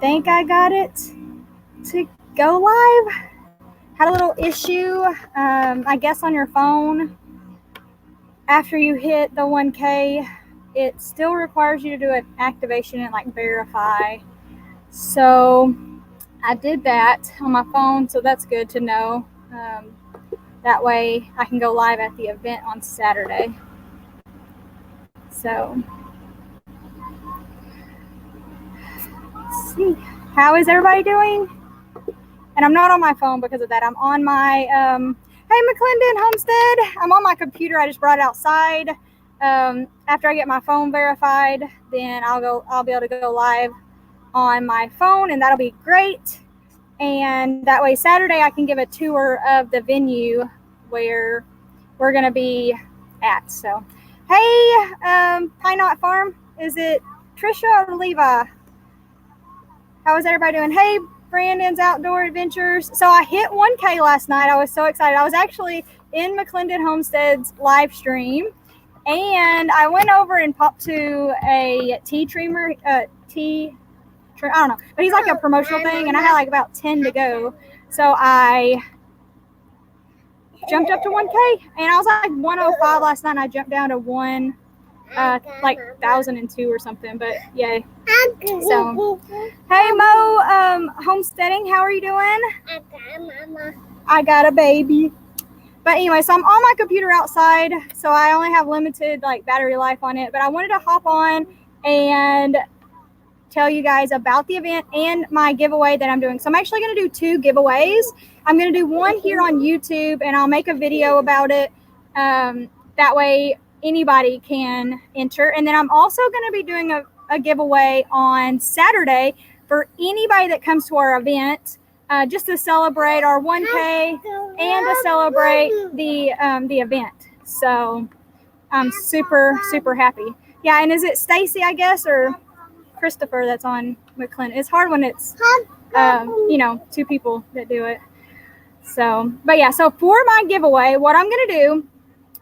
think I got it to go live. Had a little issue, I guess on your phone. After you hit the 1K, it still requires you to do an activation and like verify. So I did that on my phone, so that's good to know. That way I can go live at the event on Saturday. So let's see. How is everybody doing? And I'm not on my phone because of that. I'm on my, hey McClendon Homestead. I'm on my computer. I just brought it outside. After I get my phone verified, then I'll be able to go live on my phone, and that'll be great. And that way Saturday I can give a tour of the venue where we're going to be at. So, hey, Pine Knot Farm, is it Trisha or Levi? How is everybody doing? Hey, Brandon's Outdoor Adventures. So I hit 1K last night. I was so excited. I was actually in McClendon Homestead's live stream, and I went over and popped to a tea trimmer, I don't know, but he's like a promotional thing, and I had like about 10 to go. So I jumped up to 1K, and I was like 105 last night, and I jumped down to 1,002 or something, but yay. So, hey Mo, homesteading, how are you doing? I got a baby. But anyway, so I'm on my computer outside, so I only have limited like battery life on it, but I wanted to hop on and tell you guys about the event and my giveaway that I'm doing. So I'm actually going to do 2 giveaways. I'm going to do one here on YouTube, and I'll make a video about it. That way anybody can enter. And then I'm also going to be doing a giveaway on Saturday for anybody that comes to our event, just to celebrate our 1K and to celebrate the event. So I'm super, super happy. Yeah, and is it Stacy, I guess, or Christopher that's on McClendon? It's hard when it's, 2 people that do it. So, but yeah, so for my giveaway, what I'm going to do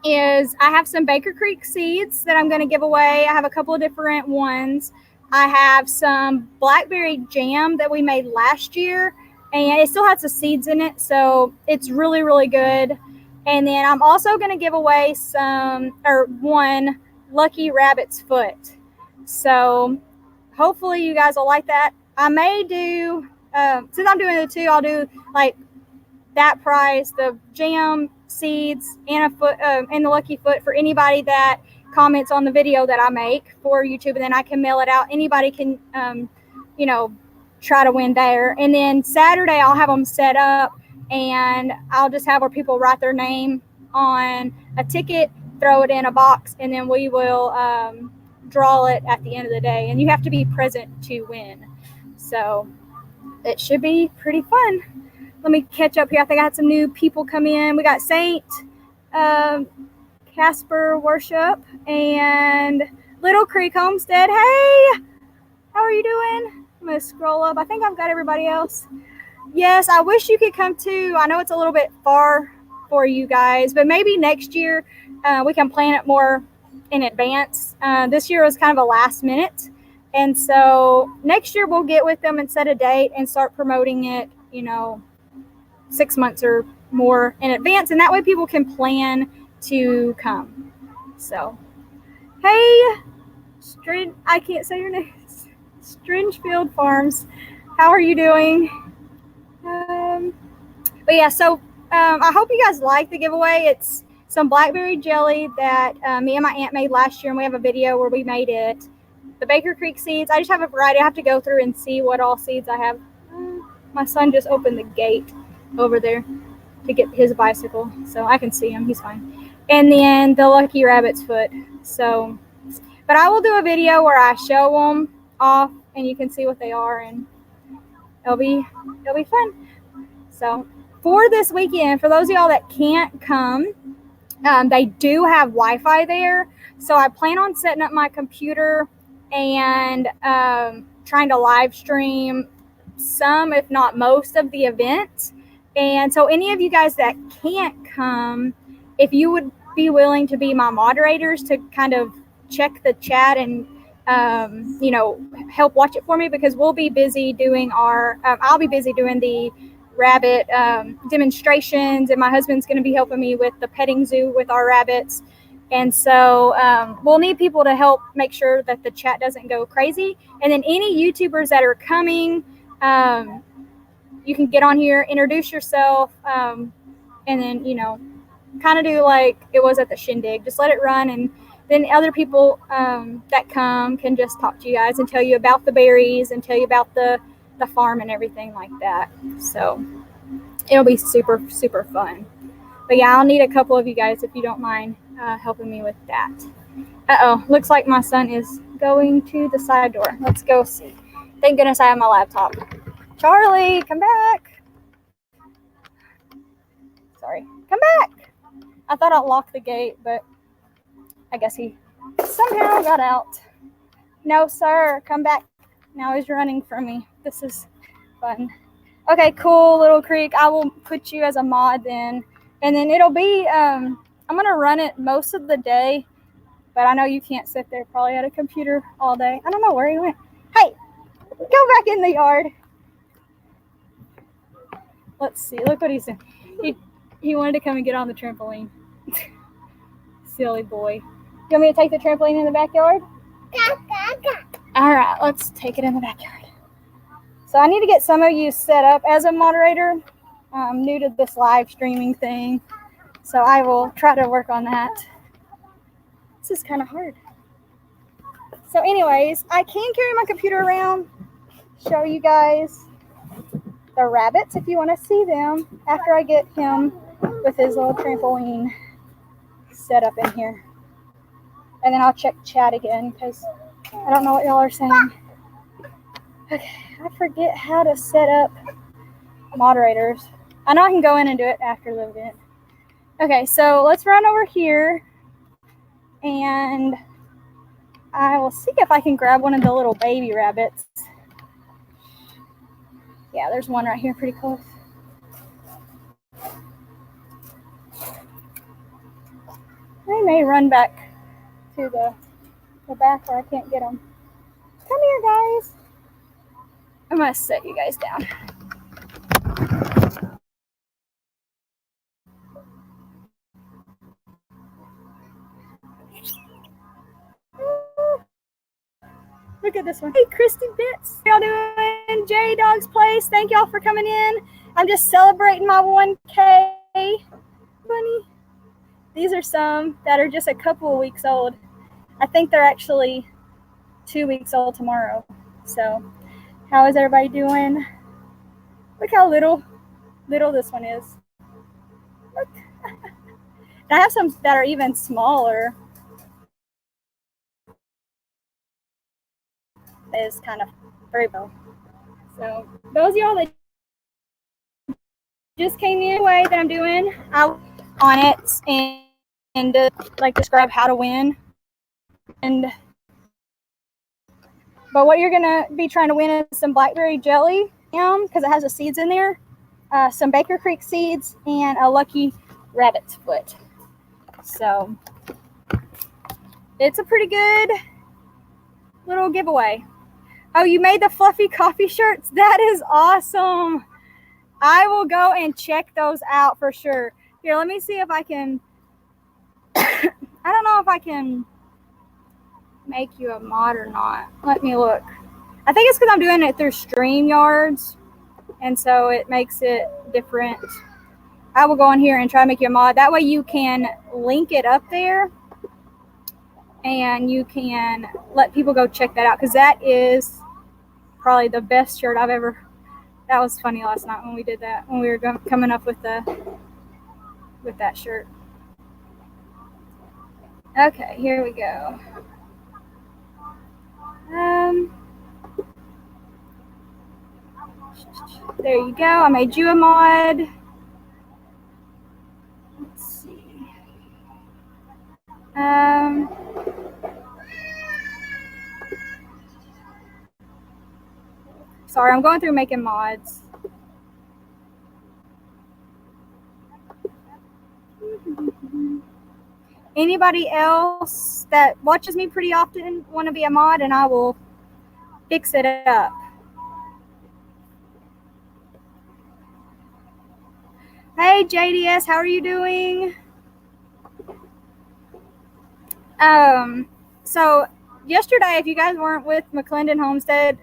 is I have some Baker Creek seeds that I'm going to give away. I have a couple of different ones. I have some blackberry jam that we made last year, and it still has the seeds in it, so it's really, really good. And then I'm also going to give away one Lucky Rabbit's foot. So hopefully you guys will like that. I may do, since I'm doing the 2, I'll do like that prize, the jam, seeds, and a foot, and the lucky foot for anybody that comments on the video that I make for YouTube, and then I can mail it out. Anybody can, try to win there. And then Saturday I'll have them set up, and I'll just have where people write their name on a ticket, throw it in a box, and then we will draw it at the end of the day. And you have to be present to win. So it should be pretty fun. Let me catch up here. I think I had some new people come in. We got Saint Casper Worship and Little Creek Homestead. Hey, how are you doing? I'm going to scroll up. I think I've got everybody else. Yes, I wish you could come too. I know it's a little bit far for you guys, but maybe next year we can plan it more in advance. This year was kind of a last minute. And so next year we'll get with them and set a date and start promoting it, 6 months or more in advance, and that way people can plan to come. So, hey, I can't say your name. Stringefield Farms, how are you doing? But yeah, so I hope you guys like the giveaway. It's some blackberry jelly that me and my aunt made last year, and we have a video where we made it. The Baker Creek seeds, I just have a variety. I have to go through and see what all seeds I have. My son just opened the gate over there to get his bicycle, so I can see him. He's fine. And then the Lucky Rabbit's foot. So, but I will do a video where I show them off, and you can see what they are, and it'll be fun. So for this weekend, for those of y'all that can't come, they do have Wi-Fi there. So I plan on setting up my computer and trying to live stream some, if not most, of the event. And so any of you guys that can't come, if you would be willing to be my moderators to kind of check the chat and you know, help watch it for me, because we'll be busy doing our, I'll be busy doing the rabbit demonstrations, and my husband's going to be helping me with the petting zoo with our rabbits. And so we'll need people to help make sure that the chat doesn't go crazy. And then any YouTubers that are coming, you can get on here, introduce yourself, and then, you know, kind of do like it was at the shindig. Just let it run, and then other people that come can just talk to you guys and tell you about the berries and tell you about the farm and everything like that. So it'll be super, super fun. But yeah, I'll need a couple of you guys if you don't mind helping me with that. Uh-oh, looks like my son is going to the side door. Let's go see. Thank goodness I have my laptop. Charlie, come back. Sorry, come back. I thought I'd lock the gate, but I guess he somehow got out. No, sir, come back. Now he's running from me. This is fun. Okay, cool, Little Creek. I will put you as a mod then. And then it'll be, I'm going to run it most of the day, but I know you can't sit there probably at a computer all day. I don't know where he went. Hey, go back in the yard. Let's see. Look what he's doing. He wanted to come and get on the trampoline. Silly boy. You want me to take the trampoline in the backyard? All right, let's take it in the backyard. So I need to get some of you set up as a moderator. I'm new to this live streaming thing, so I will try to work on that. This is kind of hard. So anyways, I can carry my computer around, show you guys the rabbits if you want to see them after I get him with his little trampoline set up in here. And then I'll check chat again because I don't know what y'all are saying. Okay, I forget how to set up moderators. I know I can go in and do it after the event. Okay, so let's run over here and I will see if I can grab one of the little baby rabbits. Yeah, there's one right here pretty close. I may run back to the back where I can't get them. Come here, guys. I'm going to set you guys down. Look at this one. Hey, Christy Bits. How y'all doing? J Dog's Place. Thank y'all for coming in. I'm just celebrating my 1K. Bunny. These are some that are just a couple of weeks old. I think they're actually 2 weeks old tomorrow. So, how is everybody doing? Look how little this one is. Look. I have some that are even smaller. Is kind of very well. So those of y'all that just came in, the way that I'm doing, I'll on it and like describe how to win. But what you're gonna be trying to win is some blackberry jelly, because it has the seeds in there, some Baker Creek seeds, and a lucky rabbit's foot. So it's a pretty good little giveaway. Oh, you made the fluffy coffee shirts? That is awesome. I will go and check those out for sure. Here, let me see if I can. I don't know if I can make you a mod or not. Let me look. I think it's because I'm doing it through StreamYards, and so it makes it different. I will go in here and try to make you a mod. That way you can link it up there, and you can let people go check that out, because that is probably the best shirt I've ever. That was funny last night when we did that, when we were coming up with that shirt. Okay, here we go. There you go. I made you a mod. Let's see. Sorry, I'm going through making mods. anybody else that watches me pretty often want to be a mod, and I will fix it up. Hey JDS, how are you doing? So yesterday, if you guys weren't with McClendon Homestead,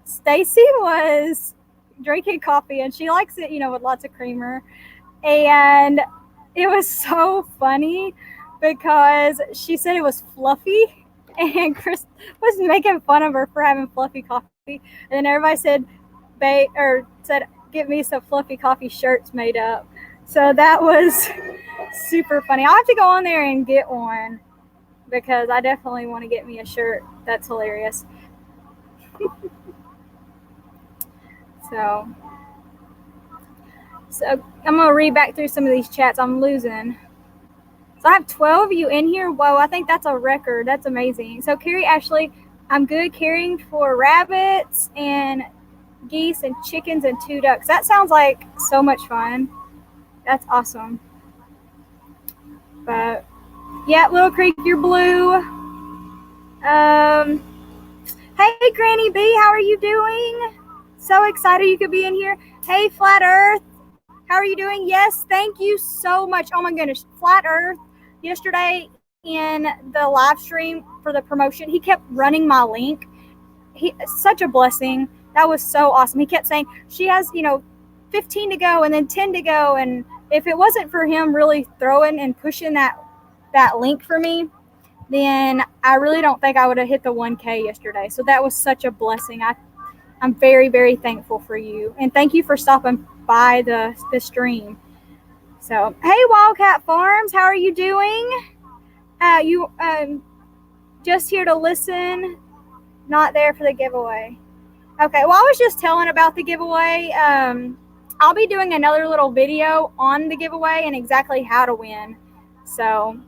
Stacy was drinking coffee, and she likes it, with lots of creamer. And it was so funny because she said it was fluffy, and Chris was making fun of her for having fluffy coffee. And then everybody said, get me some fluffy coffee shirts made up. So that was super funny. I'll have to go on there and get one because I definitely want to get me a shirt. That's hilarious. So I'm going to read back through some of these chats. I'm losing. So I have 12 of you in here. Whoa, I think that's a record. That's amazing. So Carrie Ashley, I'm good caring for rabbits and geese and chickens and 2 ducks. That sounds like so much fun. That's awesome. But yeah, Little Creek, you're blue. Hey Granny B, how are you doing? So excited you could be in here. Hey Flat Earth, how are you doing? Yes, thank you so much. Oh my goodness, Flat Earth, yesterday in the live stream for the promotion, he kept running my link. Such a blessing. That was so awesome. He kept saying she has 15 to go and then 10 to go, and if it wasn't for him really throwing and pushing that link for me, then I really don't think I would have hit the 1K yesterday. So that was such a blessing. I'm very, very thankful for you, and thank you for stopping by the stream. So hey Wildcat Farms, how are you doing? You just here to listen, not there for the giveaway. Okay, well, I was just telling about the giveaway. I'll be doing another little video on the giveaway and exactly how to win. So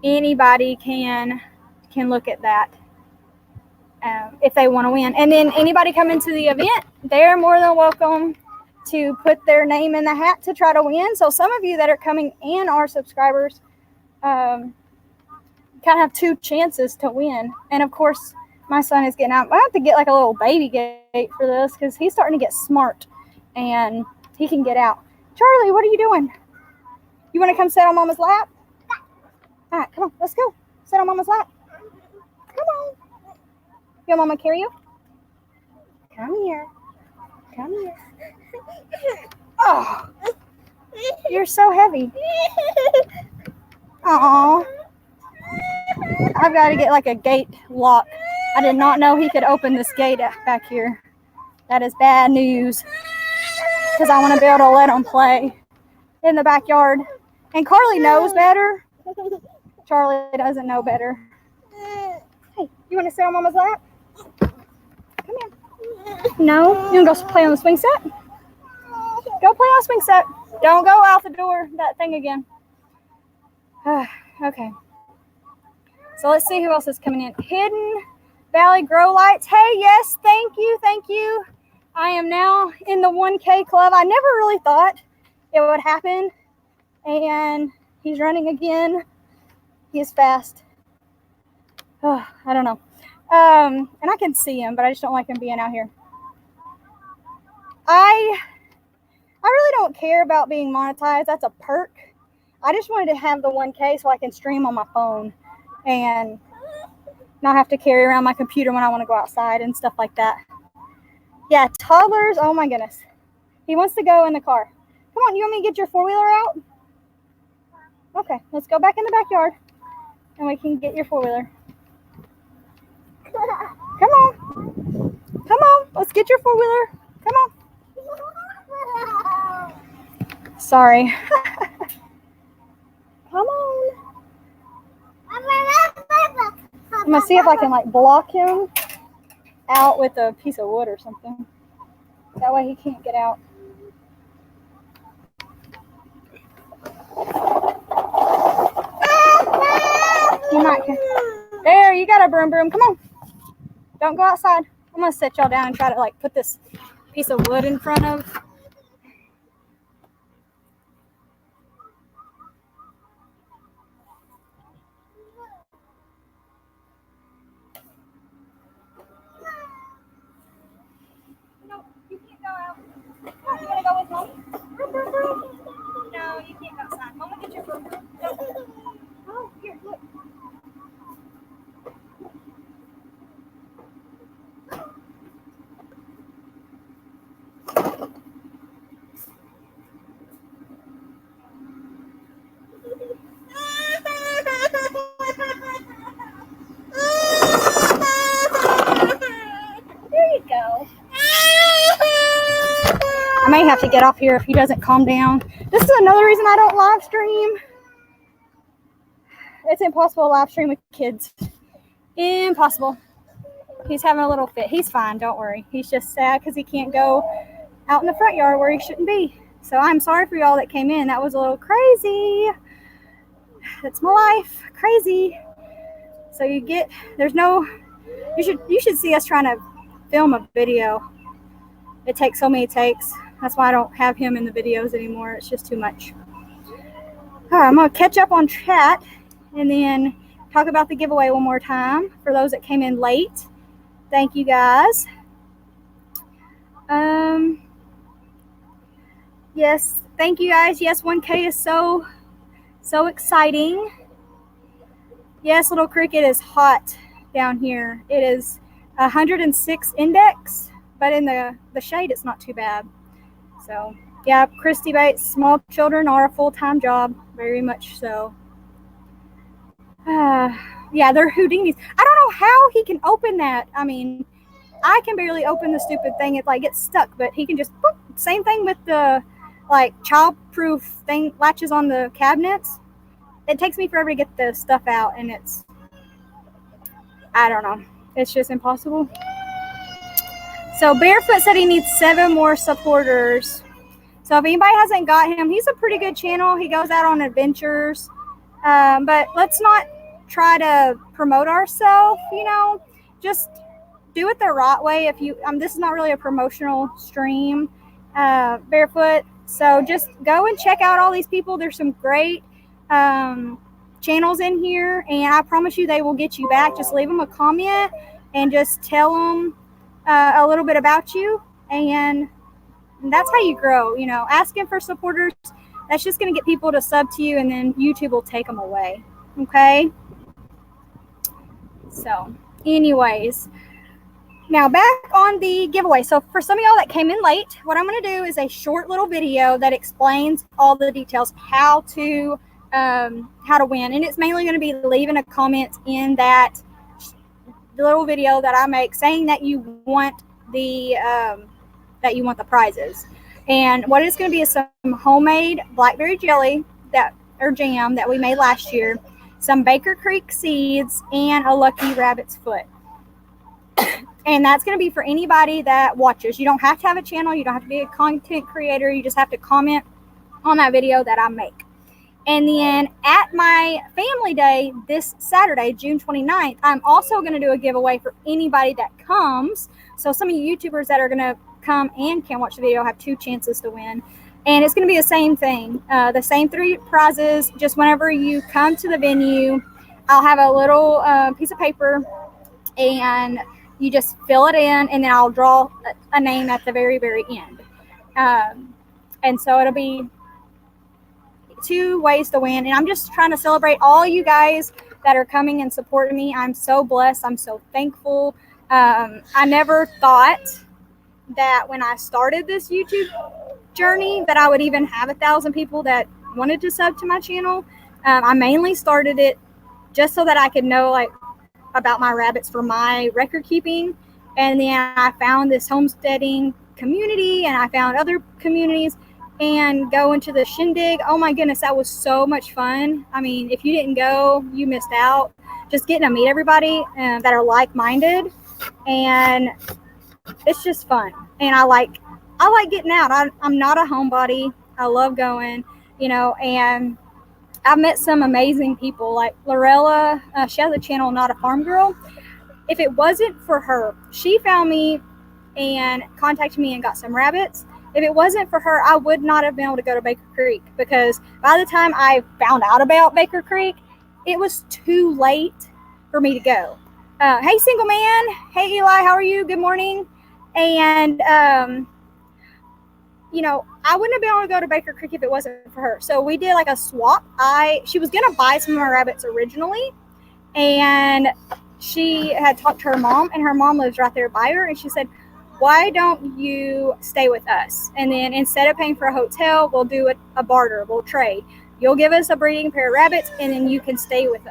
anybody can look at that if they want to win. And then anybody coming to the event, they're more than welcome to put their name in the hat to try to win. So some of you that are coming and are subscribers kind of have 2 chances to win. And of course, my son is getting out. I have to get like a little baby gate for this because he's starting to get smart and he can get out. Charlie, what are you doing? You want to come sit on Mama's lap? All right, come on, let's go. Sit on Mama's lap. Come on. You want Mama to carry you? Come here. Come here. Oh, you're so heavy. Aw. I've got to get like a gate lock. I did not know he could open this gate back here. That is bad news. Because I want to be able to let him play in the backyard. And Carly knows better. Charlie doesn't know better. Hey, you want to sit on Mama's lap? Come here. No? You want to go play on the swing set? Go play on the swing set. Don't go out the door, that thing again. Okay. So let's see who else is coming in. Hidden Valley Grow Lights. Hey, yes, thank you, thank you. I am now in the 1K club. I never really thought it would happen. And he's running again. He is fast. Oh, I don't know. And I can see him, but I just don't like him being out here. I really don't care about being monetized. That's a perk. I just wanted to have the 1K so I can stream on my phone and not have to carry around my computer when I want to go outside and stuff like that. Yeah, toddlers. Oh my goodness. He wants to go in the car. Come on, you want me to get your 4-wheeler out? Okay, let's go back in the backyard and we can get your 4-wheeler. Come on. Come on, let's get your 4-wheeler. Come on. Sorry. Come on. I'm going to see if I can like block him out with a piece of wood or something. That way he can't get out. You might. There, you got a broom. Come on. Don't go outside. I'm going to set y'all down and try to like put this piece of wood in front of. may have to get off here if he doesn't calm down. This is another reason I don't live stream. It's impossible to live stream with kids. Impossible. He's having a little fit. He's fine, don't worry. He's just sad because he can't go out in the front yard where he shouldn't be. So I'm sorry for y'all that came in. That was a little crazy. That's my life. Crazy. So you should see us trying to film a video. It takes so many takes. That's why I don't have him in the videos anymore. It's just too much. All right, I'm going to catch up on chat and then talk about the giveaway one more time for those that came in late. Thank you guys. Yes, thank you guys. Yes, 1K is so exciting. Yes, Little Creek, it is hot down here. It is 106 index, but in the shade, it's not too bad. So, yeah, Christy Bates, small children are a full-time job, very much so. Yeah, they're Houdinis. I don't know how he can open that. I mean, I can barely open the stupid thing. It like gets stuck, but he can just, boop. Same thing with the like child-proof thing, latches on the cabinets. It takes me forever to get the stuff out, and I don't know. It's just impossible. So Barefoot said he needs 7 more supporters. So if anybody hasn't got him, he's a pretty good channel. He goes out on adventures. But let's not try to promote ourselves, just do it the right way. If you, this is not really a promotional stream, Barefoot. So just go and check out all these people. There's some great channels in here, and I promise you they will get you back. Just leave them a comment and just tell them a little bit about you, and that's how you grow. Asking for supporters, that's just going to get people to sub to you, and then YouTube will take them away. Okay? So, anyways, now back on the giveaway. So for some of y'all that came in late, what I'm going to do is a short little video that explains all the details, how to win. And it's mainly going to be leaving a comment in that little video that I make saying that you want the prizes. And what it's going to be is some homemade blackberry jelly or jam that we made last year, some Baker Creek seeds, and a Lucky Rabbit's Foot. And that's going to be for anybody that watches. You don't have to have a channel. You don't have to be a content creator. You just have to comment on that video that I make. And then at my family day this Saturday, June 29th, I'm also going to do a giveaway for anybody that comes. So some of you YouTubers that are going to come and can watch the video have 2 chances to win. And it's going to be the same thing, the same 3 prizes. Just whenever you come to the venue, I'll have a little piece of paper, and you just fill it in, and then I'll draw a name at the very, very end. And so it'll be 2 ways to win. And I'm just trying to celebrate all you guys that are coming and supporting me. I'm so blessed. I'm so thankful. I never thought that when I started this YouTube journey that I would even have 1,000 people that wanted to sub to my channel. I mainly started it just so that I could know about my rabbits for my record keeping. And then I found this homesteading community, and I found other communities, and go into the shindig. Oh my goodness, that was so much fun. I mean, if you didn't go, you missed out. Just getting to meet everybody that are like-minded, and it's just fun. And I like getting out. I'm not a homebody. I love going, and I've met some amazing people like Lorella. She has a channel, Not a Farm Girl. If it wasn't for her, she found me and contacted me and got some rabbits. If it wasn't for her, I would not have been able to go to Baker Creek, because by the time I found out about Baker Creek, it was too late for me to go. Hey, single man. Hey, Eli, how are you? Good morning. And, I wouldn't have been able to go to Baker Creek if it wasn't for her. So we did like a swap. She was going to buy some of my rabbits originally, and she had talked to her mom, and her mom lives right there by her. And she said, why don't you stay with us? And then instead of paying for a hotel, we'll do a barter. We'll trade. You'll give us a breeding pair of rabbits, and then you can stay with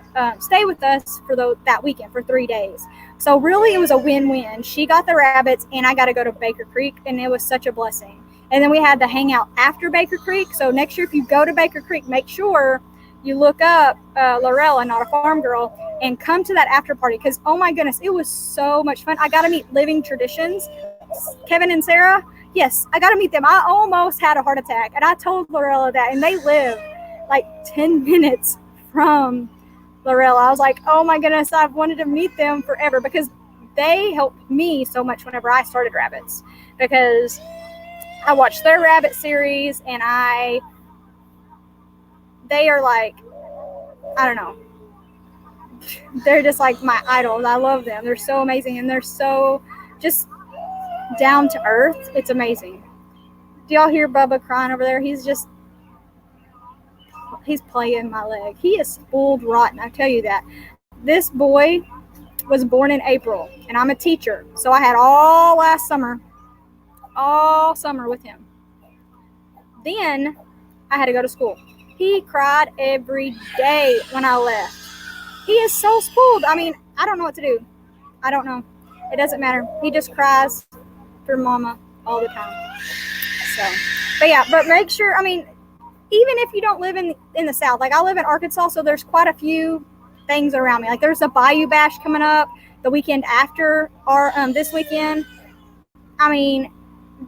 us for that weekend for 3 days. So really, it was a win-win. She got the rabbits, and I got to go to Baker Creek, and it was such a blessing. And then we had the hangout after Baker Creek. So next year, if you go to Baker Creek, make sure you look up Lorella, Not a Farm Girl, and come to that after party, because oh my goodness, it was so much fun. I got to meet Living Traditions, Kevin and Sarah. Yes, I got to meet them. I almost had a heart attack, and I told Lorella that, and they live like 10 minutes from Lorella. I was like, oh my goodness, I've wanted to meet them forever, because they helped me so much whenever I started rabbits, because I watched their rabbit series, and they are like, I don't know, they're just like my idols. I love them. They're so amazing, and they're so just down to earth. It's amazing. Do y'all hear Bubba crying over there? He's playing my leg. He is spoiled rotten, I tell you that. This boy was born in April, and I'm a teacher, so I had all summer with him. Then I had to go to school. He cried every day when I left. He is so spoiled. I mean, I don't know what to do. I don't know. It doesn't matter. He just cries for mama all the time. So, but make sure, I mean, even if you don't live in the South, like I live in Arkansas, so there's quite a few things around me. Like there's a Bayou Bash coming up the weekend after our this weekend. I mean,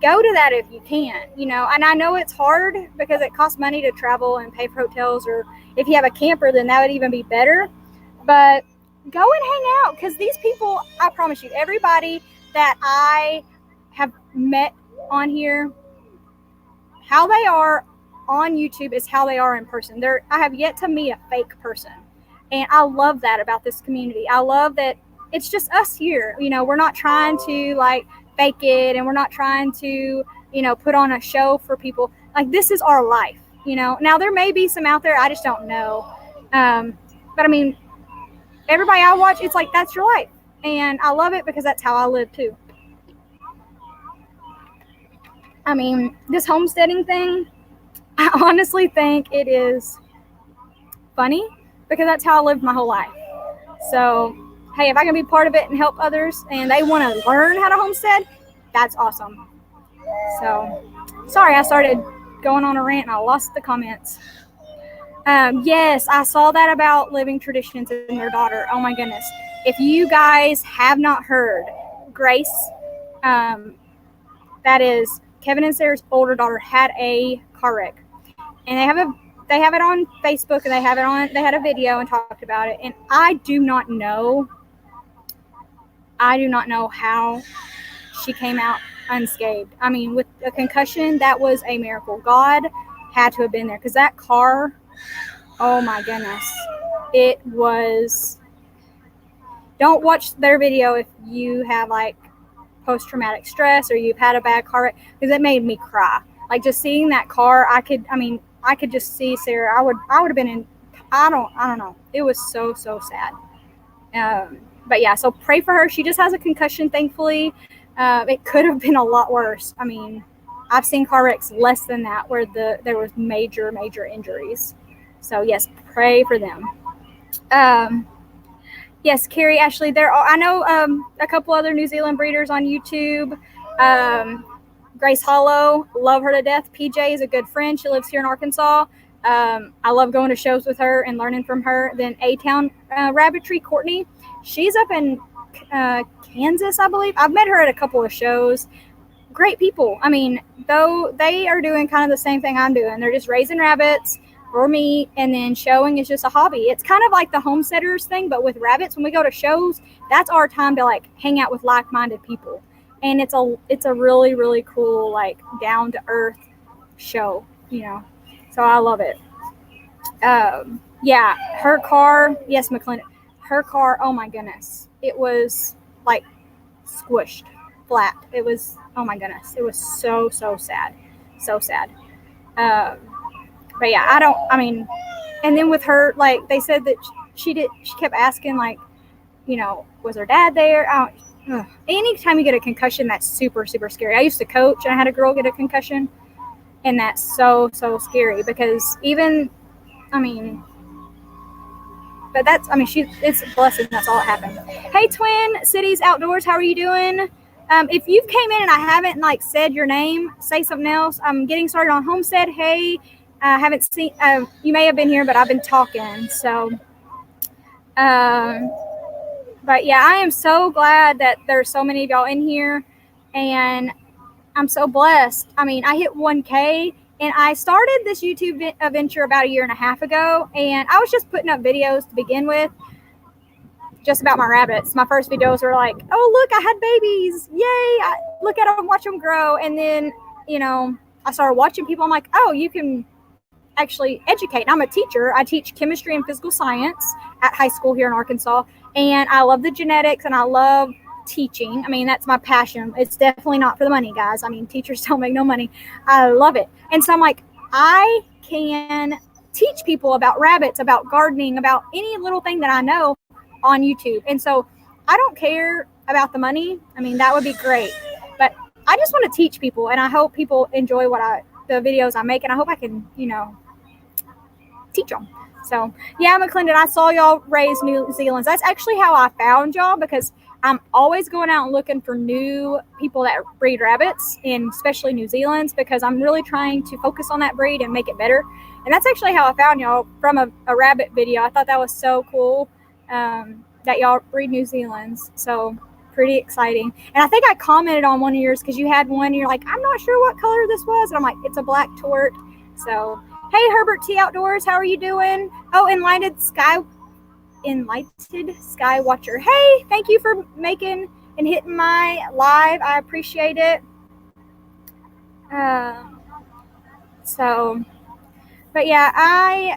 go to that if you can, and I know it's hard because it costs money to travel and pay for hotels, or if you have a camper, then that would even be better. But go and hang out, because these people, I promise you, everybody that I have met on here, how they are on YouTube is how they are in person. I have yet to meet a fake person, and I love that about this community. I love that it's just us here. We're not trying to like fake it, and we're not trying to put on a show for people. Like, this is our life. Now there may be some out there, I just don't know, but I mean, everybody I watch, it's like that's your life, and I love it because that's how I live too. I mean, this homesteading thing, I honestly think it is funny because that's how I lived my whole life. So hey, if I can be part of it and help others and they want to learn how to homestead, that's awesome. So, sorry, I started going on a rant and I lost the comments. Yes, I saw that about Living Traditions and their daughter. Oh my goodness. If you guys have not heard, Grace, that is Kevin and Sarah's older daughter, had a car wreck. And they have it on Facebook, and they had a video and talked about it. And I do not know how she came out unscathed. I mean, with a concussion, that was a miracle. God had to have been there, because that car, oh my goodness, it was. Don't watch their video if you have like post-traumatic stress or you've had a bad car wreck, because it made me cry. Like, just seeing that car, I could just see Sarah. I would have been in. I don't know. It was so sad. But yeah, so pray for her. She just has a concussion, thankfully. It could have been a lot worse. I mean, I've seen car wrecks less than that where there was major injuries. So yes, pray for them. Yes, Carrie, Ashley, I know a couple other New Zealand breeders on YouTube. Grace Hollow, love her to death. PJ is a good friend. She lives here in Arkansas. I love going to shows with her and learning from her. Then A-Town Rabbitry, Courtney, she's up in Kansas, I believe. I've met her at a couple of shows. Great people. I mean, though they are doing kind of the same thing I'm doing. They're just raising rabbits for meat, and then showing is just a hobby. It's kind of like the homesteaders thing, but with rabbits. When we go to shows, that's our time to like hang out with like-minded people. And it's a really cool, like, down-to-earth show, So I love it. Yeah, her car, yes, McClendon. Her car, oh my goodness. It was, like, squished, flat. It was, oh my goodness. It was so sad. So sad. But yeah, and then with her, like, they said that she kept asking, like, was her dad there? Anytime you get a concussion, that's super scary. I used to coach, and I had a girl get a concussion, and that's so scary, because but it's a blessing. That's all that happened. Hey, Twin Cities Outdoors, how are you doing? If you've came in and I haven't like said your name, say something else. I'm getting started on Homestead. Hey, I haven't seen, you may have been here, but I've been talking. So, but yeah, I am so glad that there's so many of y'all in here, and I'm so blessed. I mean, I hit 1K, and I started this YouTube venture about 1.5 years ago, and I was just putting up videos to begin with, just about my rabbits. My first videos were like, oh, look, I had babies. Yay. Look at them, watch them grow. And then, you know, I started watching people. I'm like, oh, you can actually educate. And I'm a teacher. I teach chemistry and physical science at high school here in Arkansas. And I love the genetics and I love teaching. I mean, that's my passion. It's definitely not for the money, guys. I mean, teachers don't make no money. I love it. And so I'm like, I can teach people about rabbits, about gardening, about any little thing that I know on YouTube. And so I don't care about the money. I mean, that would be great, but I just want to teach people, and I hope people enjoy the videos I make, and I hope I can, you know, teach them. So yeah, McClendon, I saw y'all raise New Zealand's. That's actually how I found y'all, because I'm always going out and looking for new people that breed rabbits, and especially New Zealand's, because I'm really trying to focus on that breed and make it better. And that's actually how I found y'all, from a rabbit video. I thought that was so cool. That y'all breed New Zealand's. So pretty exciting. And I think I commented on one of yours, because you had one and you're like, I'm not sure what color this was. And I'm like, it's a black tort. So, hey, Herbert T Outdoors, how are you doing? Oh, Enlightened Sky Watcher. Hey, thank you for making and hitting my live. I appreciate it. But yeah, I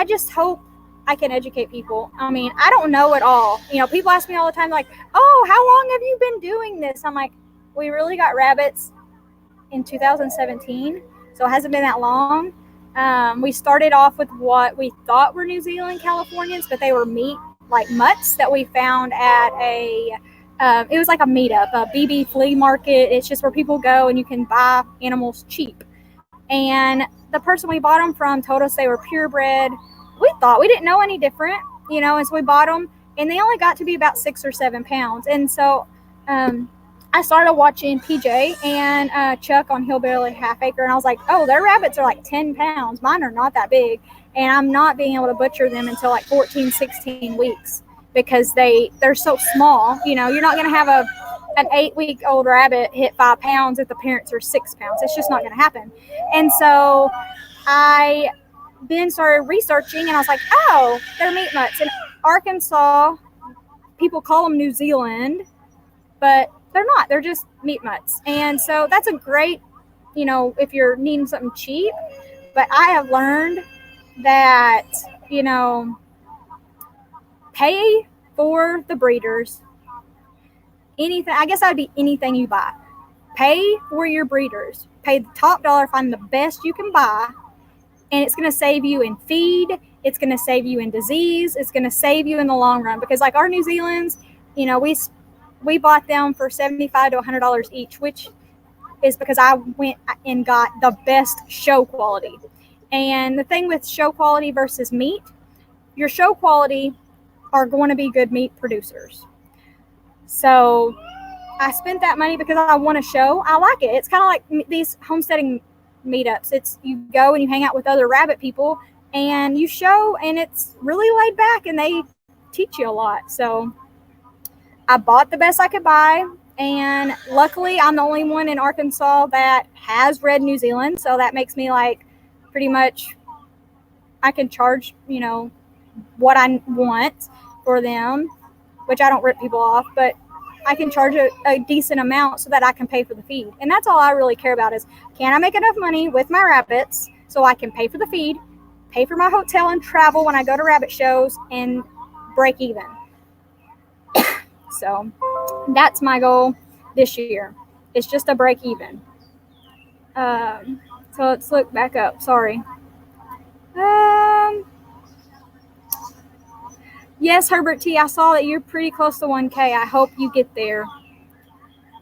just hope I can educate people. I mean, I don't know it all. You know, people ask me all the time, like, oh, how long have you been doing this? I'm like, we really got rabbits in 2017, so it hasn't been that long. We started off with what we thought were New Zealand Californians, but they were mutts that we found at it was like a meetup, a BB flea market. It's just where people go and you can buy animals cheap. And the person we bought them from told us they were purebred. We didn't know any different, you know, and so we bought them, and they only got to be about 6 or 7 pounds. And so I started watching PJ and Chuck on Hillbilly Half Acre, and I was like, oh, their rabbits are like 10 pounds. Mine are not that big, and I'm not being able to butcher them until like 14, 16 weeks, because they're so small. You know, you're not going to have an 8-week-old rabbit hit 5 pounds if the parents are 6 pounds. It's just not going to happen. And so I then started researching, and I was like, oh, they're meat mutts. In Arkansas, people call them New Zealand, but they're not. They're just meat mutts. And so that's a great, you know, if you're needing something cheap. But I have learned that, you know, pay for the breeders. Anything, I guess that would be anything you buy. Pay for your breeders. Pay the top dollar, find the best you can buy, and it's going to save you in feed. It's going to save you in disease. It's going to save you in the long run, because like our New Zealand's, you know, we bought them for $75 to $100 each, which is because I went and got the best show quality. And the thing with show quality versus meat, your show quality are going to be good meat producers. So I spent that money because I want to show. I like it. It's kind of like these homesteading meetups. It's you go and you hang out with other rabbit people and you show, and it's really laid back, and they teach you a lot. So I bought the best I could buy, and luckily I'm the only one in Arkansas that has red New Zealand, so that makes me like pretty much, I can charge, you know, what I want for them, which I don't rip people off, but I can charge a decent amount so that I can pay for the feed. And that's all I really care about is, can I make enough money with my rabbits so I can pay for the feed, pay for my hotel and travel when I go to rabbit shows, and break even. So that's my goal this year. It's just a break even. So let's look back up. Sorry. Yes, Herbert T, I saw that you're pretty close to 1K. I hope you get there.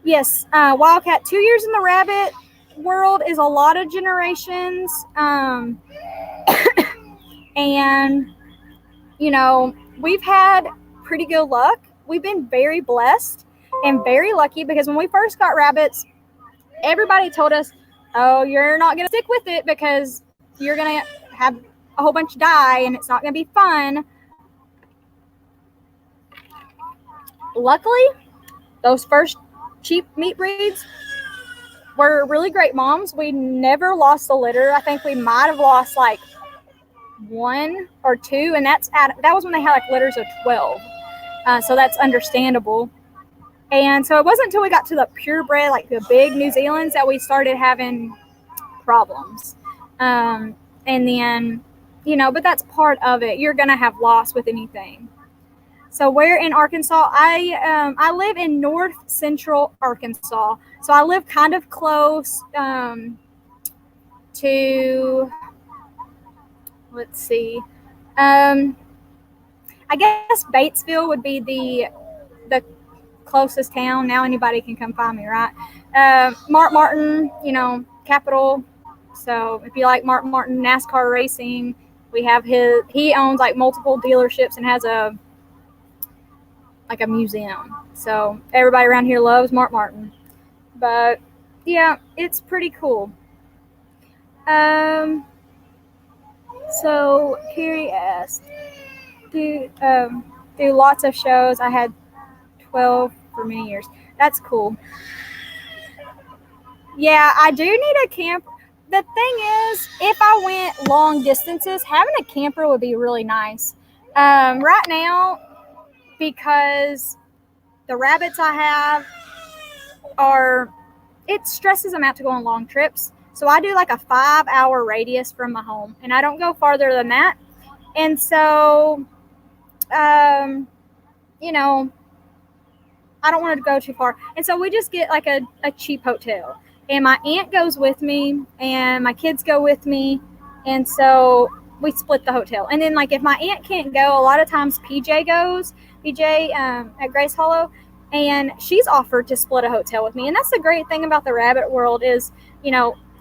Yes, Wildcat, 2 years in the rabbit world is a lot of generations. And, you know, we've had pretty good luck. We've been very blessed. and very lucky because when we first got rabbits, everybody told us, oh, you're not going to stick with it because you're going to have a whole bunch die and it's not going to be fun. Luckily, those first cheap meat breeds were really great moms. We never lost a litter. I think we might have lost like 1 or 2, and that was when they had like litters of 12. So that's understandable. And so it wasn't until we got to the purebred, like the big New Zealand's, that we started having problems. And then, but that's part of it. You're going to have loss with anything. So where in Arkansas? I live in north central Arkansas. So I live kind of close to, let's see, I guess Batesville would be the closest town. Now anybody can come find me, right? Mark Martin, Capital. So if you like Mark Martin NASCAR racing, we have he owns like multiple dealerships and has a museum. So everybody around here loves Mark Martin. But yeah, it's pretty cool. So Carrie asked, do lots of shows. I had 12 for many years. That's cool. Yeah, I do need a camper. The thing is, if I went long distances, having a camper would be really nice. Right now, because the rabbits I have it stresses them out to go on long trips. So I do like a 5-hour radius from my home, and I don't go farther than that. And so, I don't want to go too far. And so we just get like a cheap hotel. And my aunt goes with me, and my kids go with me. And so we split the hotel. And then, like, if my aunt can't go, a lot of times PJ goes, at Grace Hollow, and she's offered to split a hotel with me. And that's the great thing about the rabbit world is,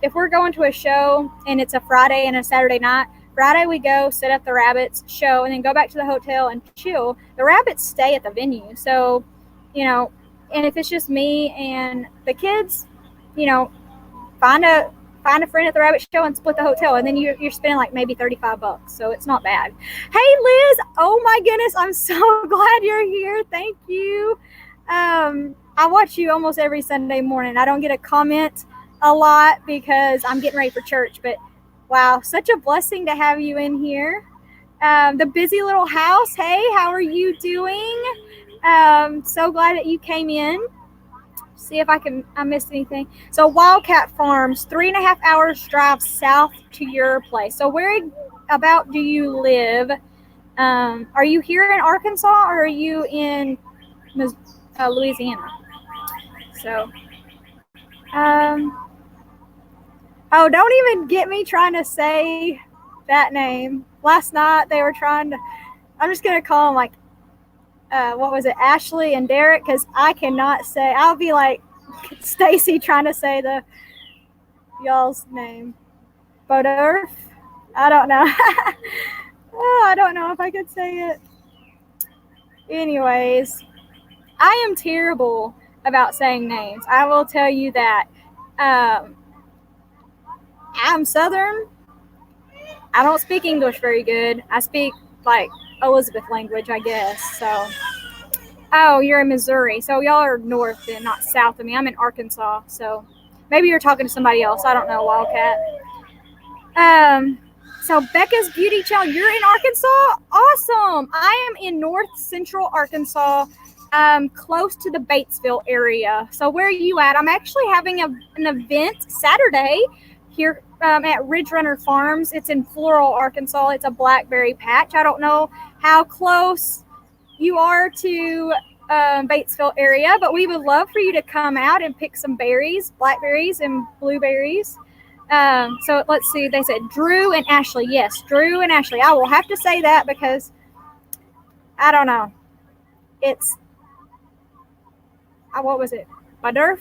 if we're going to a show and it's a Friday and a Saturday night, Friday we go set up the rabbits show and then go back to the hotel and chill. The rabbits stay at the venue. So, and if it's just me and the kids, find a friend at the rabbit show and split the hotel, and then you're spending like maybe $35, so it's not bad. Hey Liz, oh my goodness, I'm so glad you're here. Thank you. I watch you almost every Sunday morning. I don't get a comment a lot because I'm getting ready for church, but wow, such a blessing to have you in here. The busy little house. Hey, how are you doing? So glad that you came in. See if I missed anything. So Wildcat Farms, 3.5 hours drive south to your place. So where about do you live? Are you here in Arkansas or are you in Louisiana? So, oh, don't even get me trying to say that name. Last night they were trying to, I'm just going to call them like, what was it, Ashley and Derek, because I cannot say. I'll be like Stacy trying to say y'all's name. Bodurf? I don't know. Oh, I don't know if I could say it. Anyways, I am terrible about saying names. I will tell you that. I'm Southern. I don't speak English very good. I speak like Elizabeth language, I guess. So, oh, you're in Missouri. So y'all are north and not south of me. I'm in Arkansas. So maybe you're talking to somebody else. I don't know, Wildcat. So Becca's Beauty Channel, you're in Arkansas? Awesome. I am in north central Arkansas, close to the Batesville area. So where are you at? I'm actually having an event Saturday here at Ridge Runner Farms. It's in Floral, Arkansas. It's a blackberry patch. I don't know how close you are to Batesville area, but we would love for you to come out and pick some berries, blackberries and blueberries. So let's see. They said Drew and Ashley. Yes, Drew and Ashley. I will have to say that because I don't know. It's what was it? Badurf,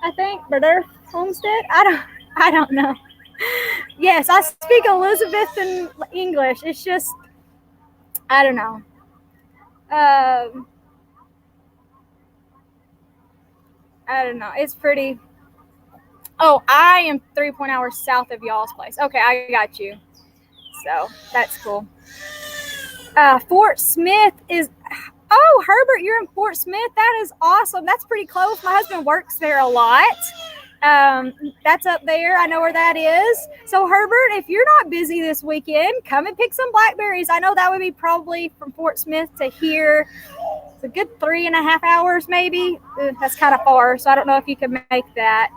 I think. Badurf Homestead. I don't know. Yes, I speak Elizabethan English. It's just I don't know. I don't know. It's pretty. Oh, I am 3 hours south of y'all's place. Okay, I got you. So that's cool. Fort Smith is. Oh, Herbert, you're in Fort Smith. That is awesome. That's pretty close. My husband works there a lot. That's up there. I know where that is. So, Herbert, if you're not busy this weekend, come and pick some blackberries. I know that would be probably from Fort Smith to here. It's a good 3.5 hours, maybe. That's kind of far, so I don't know if you can make that.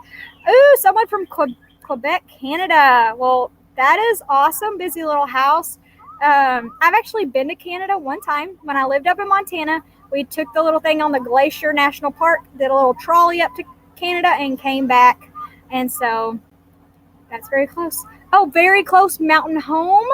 Ooh, someone from Quebec, Canada. Well, that is awesome. Busy little house. I've actually been to Canada one time when I lived up in Montana. We took the little thing on the Glacier National Park, did a little trolley up to Canada, and came back. And so that's very close. Oh, very close. Mountain Home.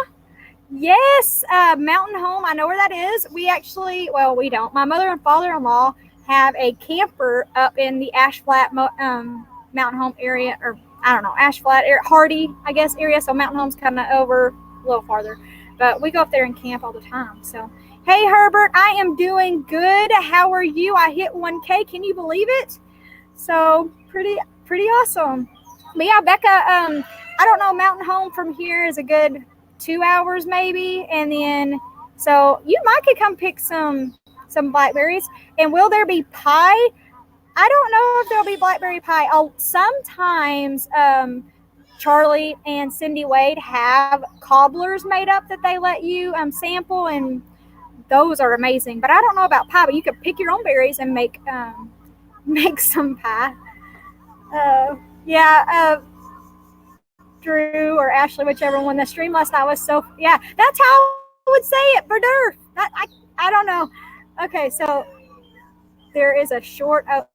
Yes, Mountain Home. I know where that is. We actually, well, we don't. My mother and father-in-law have a camper up in the Ash Flat Mountain Home area, or I don't know, Ash Flat, Hardy, I guess, area. So Mountain Home's kind of over a little farther. But we go up there and camp all the time. So, hey, Herbert, I am doing good. How are you? I hit 1K. Can you believe it? So, pretty awesome. But yeah, Becca, I don't know, Mountain Home from here is a good 2 hours maybe. And then, so you might could come pick some blackberries. And will there be pie? I don't know if there'll be blackberry pie. Sometimes, Charlie and Cindy Wade have cobblers made up that they let you sample, and those are amazing. But I don't know about pie, but you could pick your own berries and make some pie. Drew or Ashley, whichever one. The stream last night was so, yeah, that's how I would say it, Berdurf. I don't know. Okay, so there is a short O.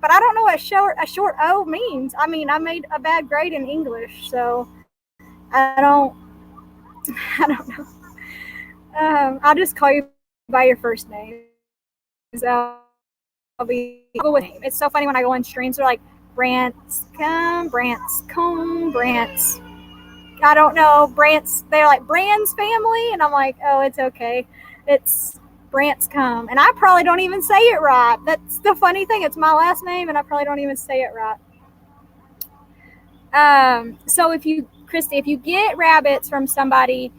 But I don't know what a short O means. I mean, I made a bad grade in English, so I don't know. I'll just call you by your first name. So I'll be cool with name. It's so funny when I go on streams, they're like Branscombe, Brants. I don't know, Brants. They're like Brands family, and I'm like, oh, it's okay. It's Branscombe, and I probably don't even say it right. That's the funny thing. It's my last name, and I probably don't even say it right. So Christy, if you get rabbits from somebody,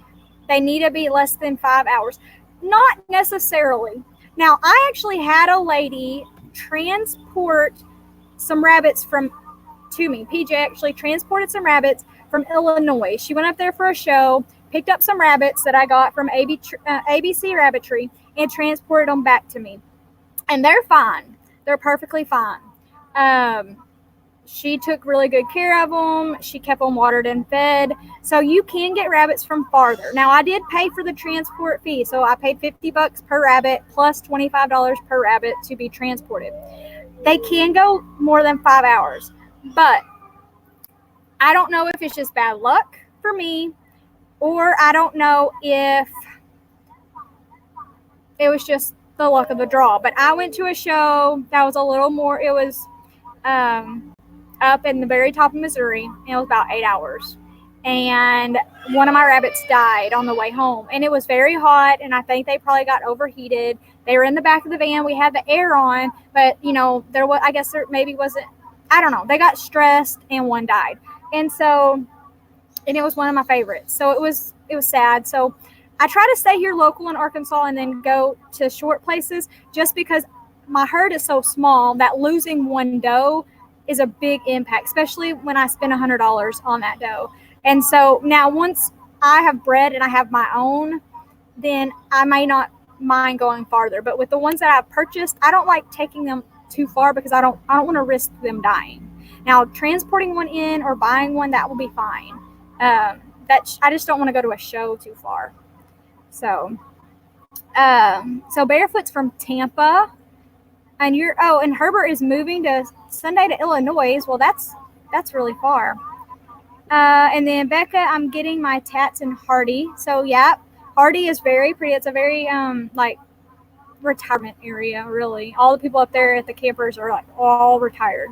they need to be less than 5 hours. Not necessarily. Now, I actually had a lady transport some rabbits to me. PJ actually transported some rabbits from Illinois. She went up there for a show, picked up some rabbits that I got from ABC Rabbitry, and transported them back to me. And they're fine. They're perfectly fine. She took really good care of them. She kept them watered and fed. So you can get rabbits from farther. Now, I did pay for the transport fee. So I paid $50 per rabbit plus $25 per rabbit to be transported. They can go more than 5 hours. But I don't know if it's just bad luck for me, or I don't know if it was just the luck of the draw. But I went to a show that was a little more, it was up in the very top of Missouri, and it was about 8 hours. And one of my rabbits died on the way home, and it was very hot, and I think they probably got overheated. They were in the back of the van. We had the air on, but there was, I guess there maybe wasn't, I don't know. They got stressed and one died. And it was one of my favorites. So it was sad. So I try to stay here local in Arkansas and then go to short places, just because my herd is so small that losing one doe is a big impact, especially when I spend $100 on that doe. And so now once I have bred and I have my own, then I may not mind going farther. But with the ones that I've purchased, I don't like taking them too far because I don't want to risk them dying. Now, transporting one in or buying one, that will be fine. I just don't want to go to a show too far. So Barefoot's from Tampa, and and Herbert is moving to Sunday to Illinois. Well, that's really far. And then Becca, I'm getting my tats in Hardy. So yeah, Hardy is very pretty. It's a very retirement area, really. All the people up there at the campers are like all retired.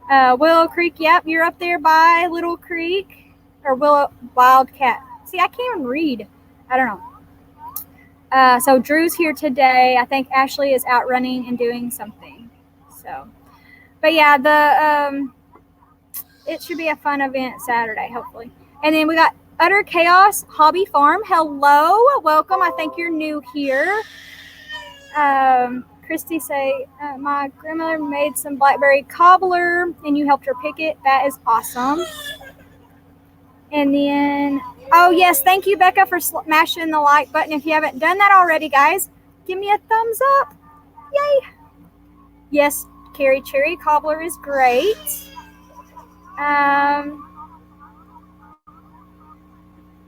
Willow Creek, yep, you're up there by Little Creek or Wildcat. See, I can't even read. I don't know. So Drew's here today. I think Ashley is out running and doing something. So, but yeah, it should be a fun event Saturday, hopefully. And then we got Utter Chaos Hobby Farm. Hello, welcome. I think you're new here. Christy say, my grandmother made some blackberry cobbler and you helped her pick it. That is awesome. And then, oh yes, thank you, Becca, for smashing the like button. If you haven't done that already, guys, give me a thumbs up. Yay. Yes, Carrie, cherry cobbler is great.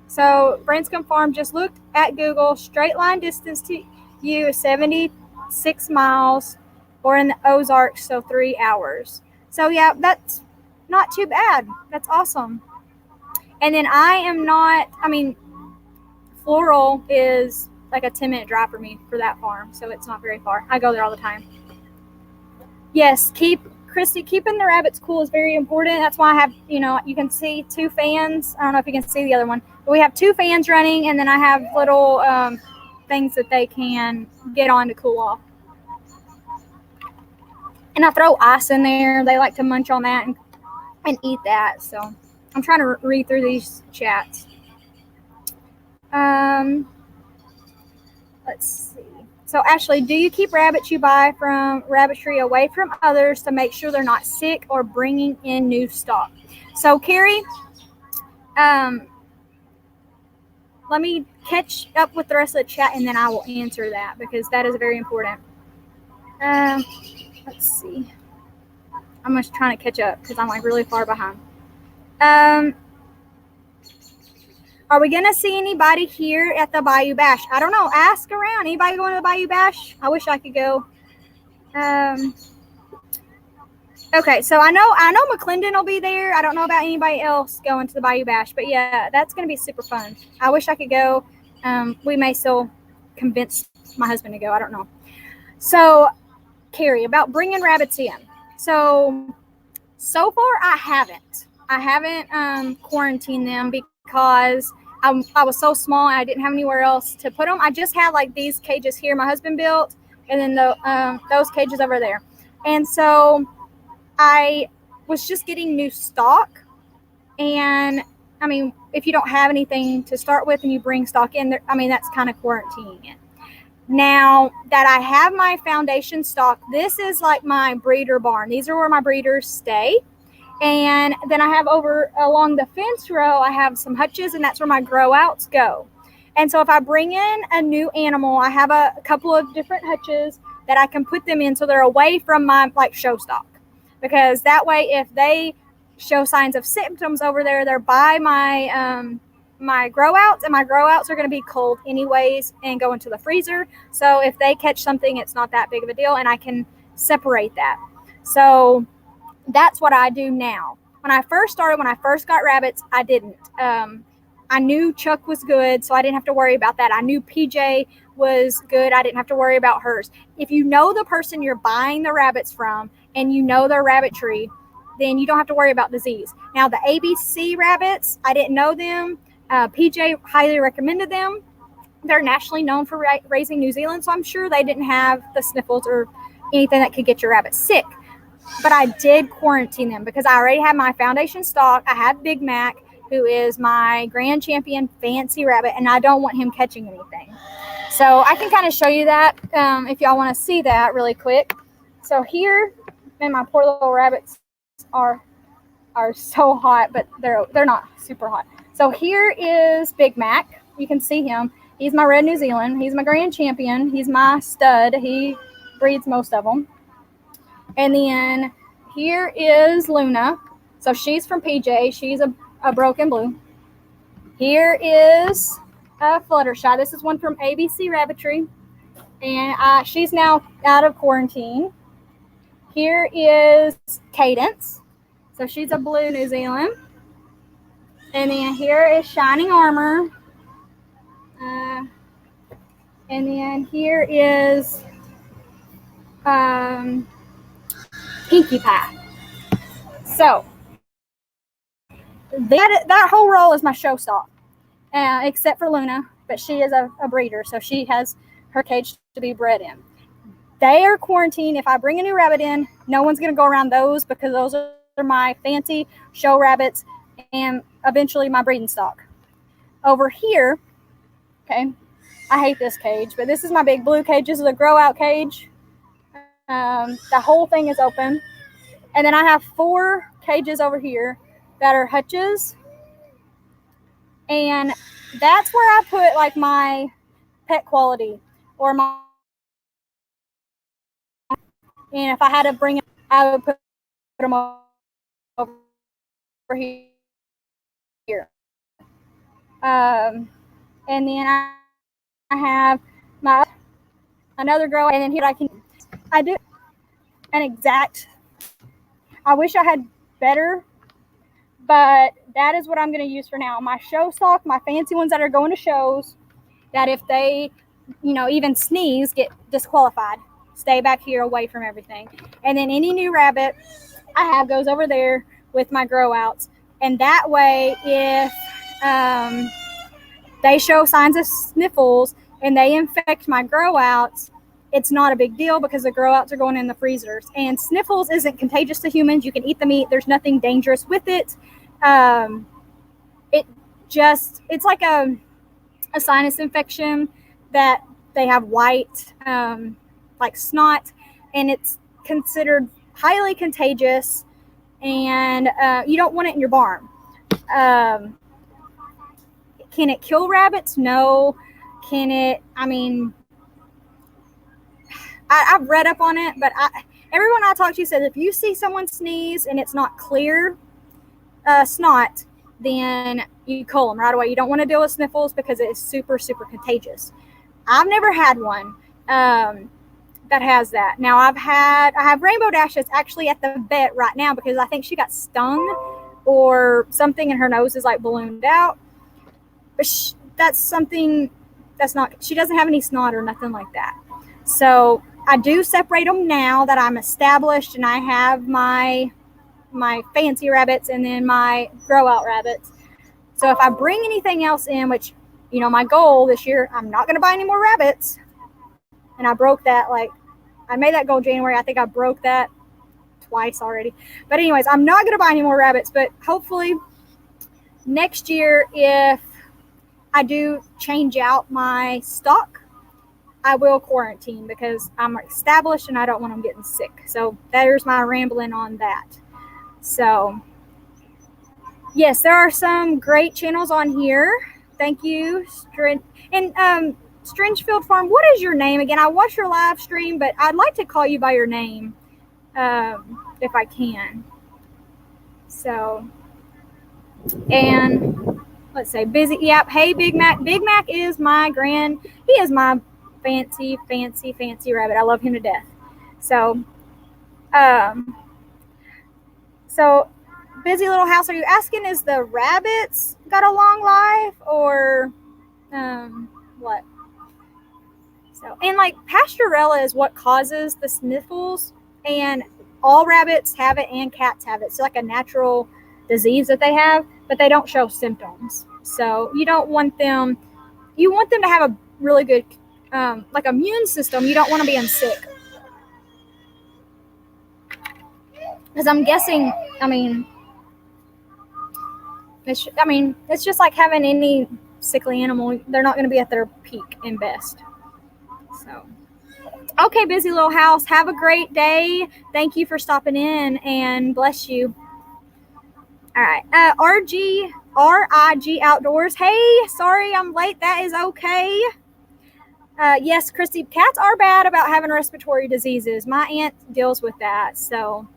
So Branscombe Farm, just looked at Google, straight line distance to you is 76 miles, or in the Ozarks, so 3 hours. So yeah, that's not too bad. That's awesome. And then Floral is like a 10-minute drive for me for that farm, so it's not very far. I go there all the time. Yes, Christy, keeping the rabbits cool is very important. That's why I have, you can see 2 fans. I don't know if you can see the other one, but we have 2 fans running, and then I have little things that they can get on to cool off. And I throw ice in there. They like to munch on that and eat that. So I'm trying to read through these chats. Let's see. So Ashley, do you keep rabbits you buy from Rabbitry away from others to make sure they're not sick or bringing in new stock? So Carrie, let me catch up with the rest of the chat and then I will answer that because that is very important. Let's see. I'm just trying to catch up because I'm like really far behind. Are we going to see anybody here at the Bayou Bash? I don't know. Ask around. Anybody going to the Bayou Bash? I wish I could go. Okay, so I know McClendon will be there. I don't know about anybody else going to the Bayou Bash, but yeah, that's going to be super fun. I wish I could go. We may still convince my husband to go. I don't know. So, Carrie, about bringing rabbits in. So far I haven't quarantined them because I was so small and I didn't have anywhere else to put them. I just had like these cages here my husband built, and then those cages over there. And so I was just getting new stock. And I mean, if you don't have anything to start with and you bring stock in there, I mean, that's kind of quarantining it. Now that I have my foundation stock, this is like my breeder barn. These are where my breeders stay. And then I have over along the fence row, I have some hutches, and that's where my grow outs go. And so if I bring in a new animal, I have a couple of different hutches that I can put them in so they're away from my like show stock. Because that way, if they show signs of symptoms over there, they're by my grow outs, and my grow outs are going to be cold anyways and go into the freezer. So if they catch something, it's not that big of a deal, and I can separate that. So that's what I do now. When I first got rabbits, I didn't. I knew Chuck was good, so I didn't have to worry about that. I knew PJ was good. I didn't have to worry about hers. If you know the person you're buying the rabbits from and you know their rabbitry, then you don't have to worry about disease. Now, the ABC rabbits, I didn't know them. PJ highly recommended them. They're nationally known for raising New Zealand, so I'm sure they didn't have the sniffles or anything that could get your rabbit sick. But I did quarantine them because I already had my foundation stock. I have Big Mac, who is my grand champion fancy rabbit, and I don't want him catching anything. So I can kind of show you that if y'all want to see that really quick. So here, and my poor little rabbits are so hot, but they're not super hot. So here is Big Mac. You can see him. He's my red New Zealand. He's my grand champion. He's my stud. He breeds most of them. And then here is Luna. So she's from PJ. She's a broken blue. Here is Fluttershy. This is one from ABC Rabbitry. And she's now out of quarantine. Here is Cadence. So she's a blue New Zealand. And then here is Shining Armor. And then here is Pinkie Pie. So that whole row is my show stock, except for Luna, but she is a breeder, so she has her cage to be bred in. They are quarantined. If I bring a new rabbit in, no one's going to go around those because those are my fancy show rabbits and eventually my breeding stock. Over here, okay, I hate this cage, but this is my big blue cage. This is a grow out cage. The whole thing is open. And then I have 4 cages over here that are hutches. And that's where I put like my pet quality or my, and if I had to bring it, I would put them over here. And then I have my another grow, and then here I do an exact. I wish I had better, but that is what I'm going to use for now. My show stock, my fancy ones that are going to shows, that if they, even sneeze, get disqualified. Stay back here away from everything. And then any new rabbit I have goes over there with my grow outs. And that way, if they show signs of sniffles and they infect my grow outs, it's not a big deal because the grow outs are going in the freezers. And sniffles isn't contagious to humans. You can eat the meat. There's nothing dangerous with it. It's like a sinus infection that they have white, like snot, and it's considered highly contagious, and you don't want it in your barn. Can it kill rabbits? No. Can it? I've read up on it, but everyone I talk to says if you see someone sneeze and it's not clear snot, then you cull them right away. You don't want to deal with sniffles because it is super, super contagious. I've never had one that has that. Now I have Rainbow Dash that's actually at the vet right now because I think she got stung or something and her nose is like ballooned out. But that's something that's not, she doesn't have any snot or nothing like that. So I do separate them now that I'm established and I have my fancy rabbits and then my grow out rabbits. So if I bring anything else in, which, my goal this year, I'm not going to buy any more rabbits. And I broke that, I made that goal January. I think I broke that twice already. But anyways, I'm not going to buy any more rabbits, but hopefully next year, if I do change out my stock, I will quarantine because I'm established and I don't want them getting sick. So there's my rambling on that. So yes, there are some great channels on here. Thank you, Strangefield Farm. What is your name again? I watched your live stream, but I'd like to call you by your name if I can. So, and let's say Busy. Yep. Hey, Big Mac. Big Mac is he is my fancy rabbit. I love him to death. So, Busy Little House, are you asking is the rabbits got a long life or what? So, and like Pastorella is what causes the sniffles, and all rabbits have it and cats have it. It's like a natural disease that they have, but they don't show symptoms. So you don't want them, you want them to have a really good like immune system. You don't want to be sick. Because I'm guessing, it's just like having any sickly animal. They're not going to be at their peak and best. So, okay, Busy Little House, have a great day. Thank you for stopping in and bless you. All right, RIG Outdoors. Hey, sorry I'm late. That is okay. Yes, Christy, cats are bad about having respiratory diseases. My aunt deals with that. So,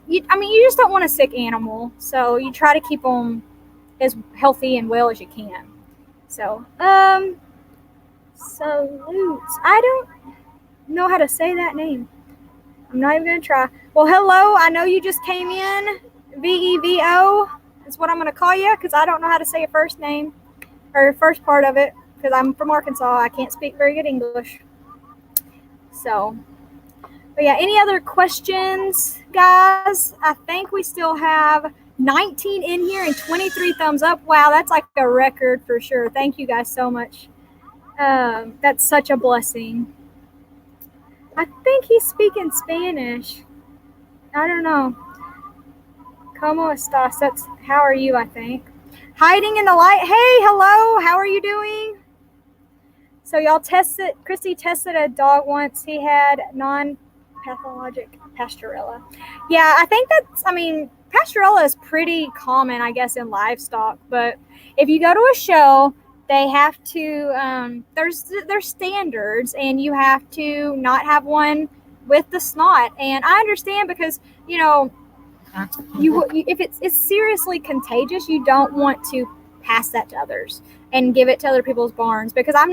you just don't want a sick animal. So you try to keep them as healthy and well as you can. So, salutes. I don't know how to say that name. I'm not even going to try. Well, hello. I know you just came in. VEVO is what I'm going to call you because I don't know how to say your first name or first part of it because I'm from Arkansas. I can't speak very good English. So, but yeah, any other questions, guys? I think we still have 19 in here and 23 thumbs up. Wow, that's like a record for sure. Thank you guys so much. That's such a blessing. I think he's speaking Spanish. I don't know. Como estas? That's how are you, I think. Hiding in the light. Hey, hello. How are you doing? So y'all tested, Christy tested a dog once. He had non-pathologic Pasteurella. Yeah, I think that's, I mean, Pasteurella is pretty common, I guess, in livestock. But if you go to a show, they have to, there's standards, and you have to not have one with the snot. And I understand because, you know, if it's seriously contagious, you don't want to pass that to others and give it to other people's barns, because I've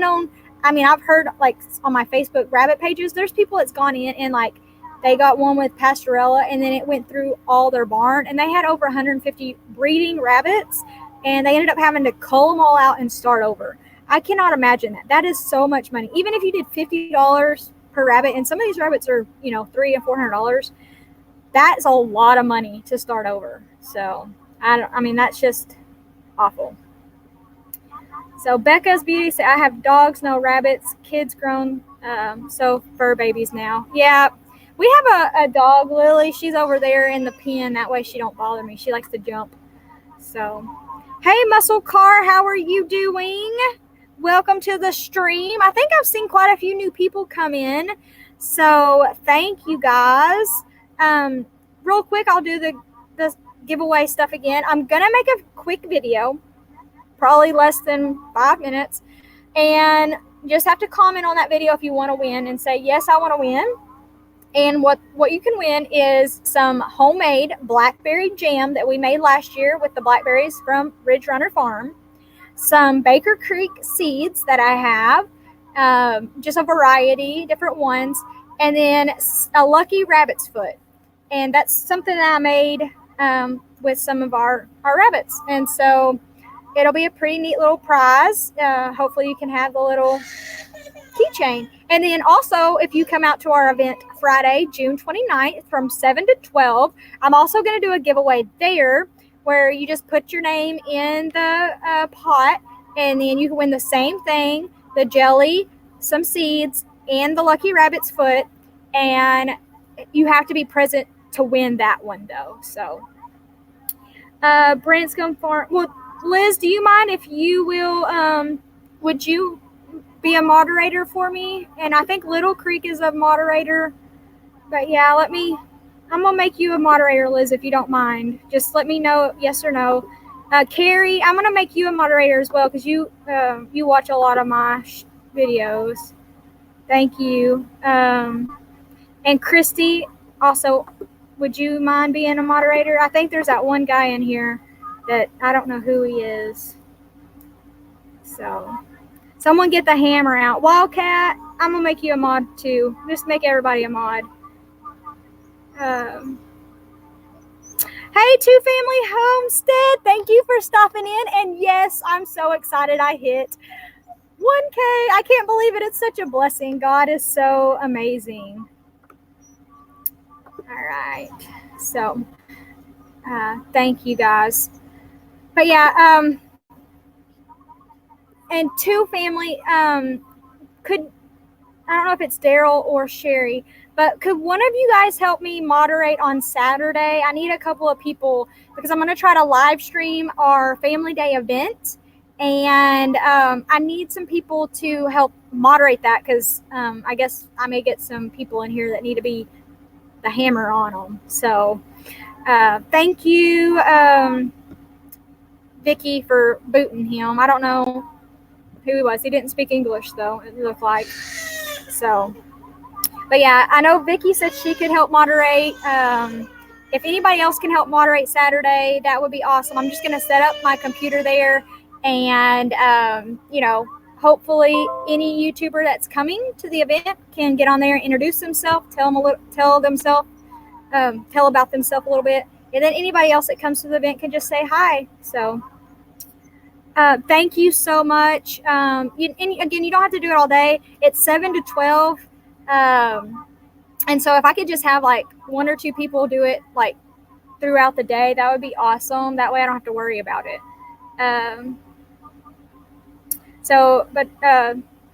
heard, like, on my Facebook rabbit pages, there's people that's gone in and, like, they got one with Pasteurella, and then it went through all their barn, and they had over 150 breeding rabbits, and they ended up having to cull them all out and start over. I cannot imagine that. That is so much money. Even if you did $50 per rabbit, and some of these rabbits are, $300 and $400, that's a lot of money to start over. So, that's just awful. So Becca's Beauty said, I have dogs, no rabbits, kids grown, so fur babies now. Yeah, we have a dog, Lily. She's over there in the pen. That way she don't bother me. She likes to jump. So, hey, Muscle Car, how are you doing? Welcome to the stream. I think I've seen quite a few new people come in. So thank you, guys. Real quick, I'll do the giveaway stuff again. I'm going to make a quick video, probably less than 5 minutes, and just have to comment on that video if you want to win and say, yes, I want to win. And what you can win is some homemade blackberry jam that we made last year with the blackberries from Ridge Runner Farm, some Baker Creek seeds that I have, just a variety, different ones, and then a lucky rabbit's foot. And that's something that I made with some of our rabbits. And so it'll be a pretty neat little prize. Hopefully you can have the little keychain. And then also, if you come out to our event Friday, June 29th from 7 to 12, I'm also going to do a giveaway there where you just put your name in the pot, and then you can win the same thing, the jelly, some seeds, and the lucky rabbit's foot. And you have to be present to win that one, though. So, Branscombe Farm. Well, Liz, do you mind if you will, would you be a moderator for me? And I think Little Creek is a moderator. But yeah, I'm going to make you a moderator, Liz, if you don't mind. Just let me know yes or no. Carrie, I'm going to make you a moderator as well, because you watch a lot of my videos. Thank you. And Christy, also, would you mind being a moderator? I think there's that one guy in here that I don't know who he is. So, someone get the hammer out. Wildcat, I'm going to make you a mod too. Just make everybody a mod. Hey, Two Family Homestead, thank you for stopping in. And yes, I'm so excited I hit 1K. I can't believe it. It's such a blessing. God is so amazing. All right. So, thank you guys. But yeah, and Two Family, I don't know if it's Daryl or Sherry, but could one of you guys help me moderate on Saturday? I need a couple of people because I'm going to try to live stream our Family Day event. And I need some people to help moderate that because I guess I may get some people in here that need to be the hammer on them. So thank you, Vicky, for booting him. I don't know who he was. He didn't speak English, though, it looked like. So, but yeah, I know Vicky said she could help moderate. If anybody else can help moderate Saturday, that would be awesome. I'm just going to set up my computer there and, hopefully any YouTuber that's coming to the event can get on there and introduce themselves, tell about themselves a little bit. And then anybody else that comes to the event can just say hi. So, thank you so much. And again, you don't have to do it all day. It's 7 to 12. And so if I could just have like one or two people do it like throughout the day, that would be awesome. That way I don't have to worry about it.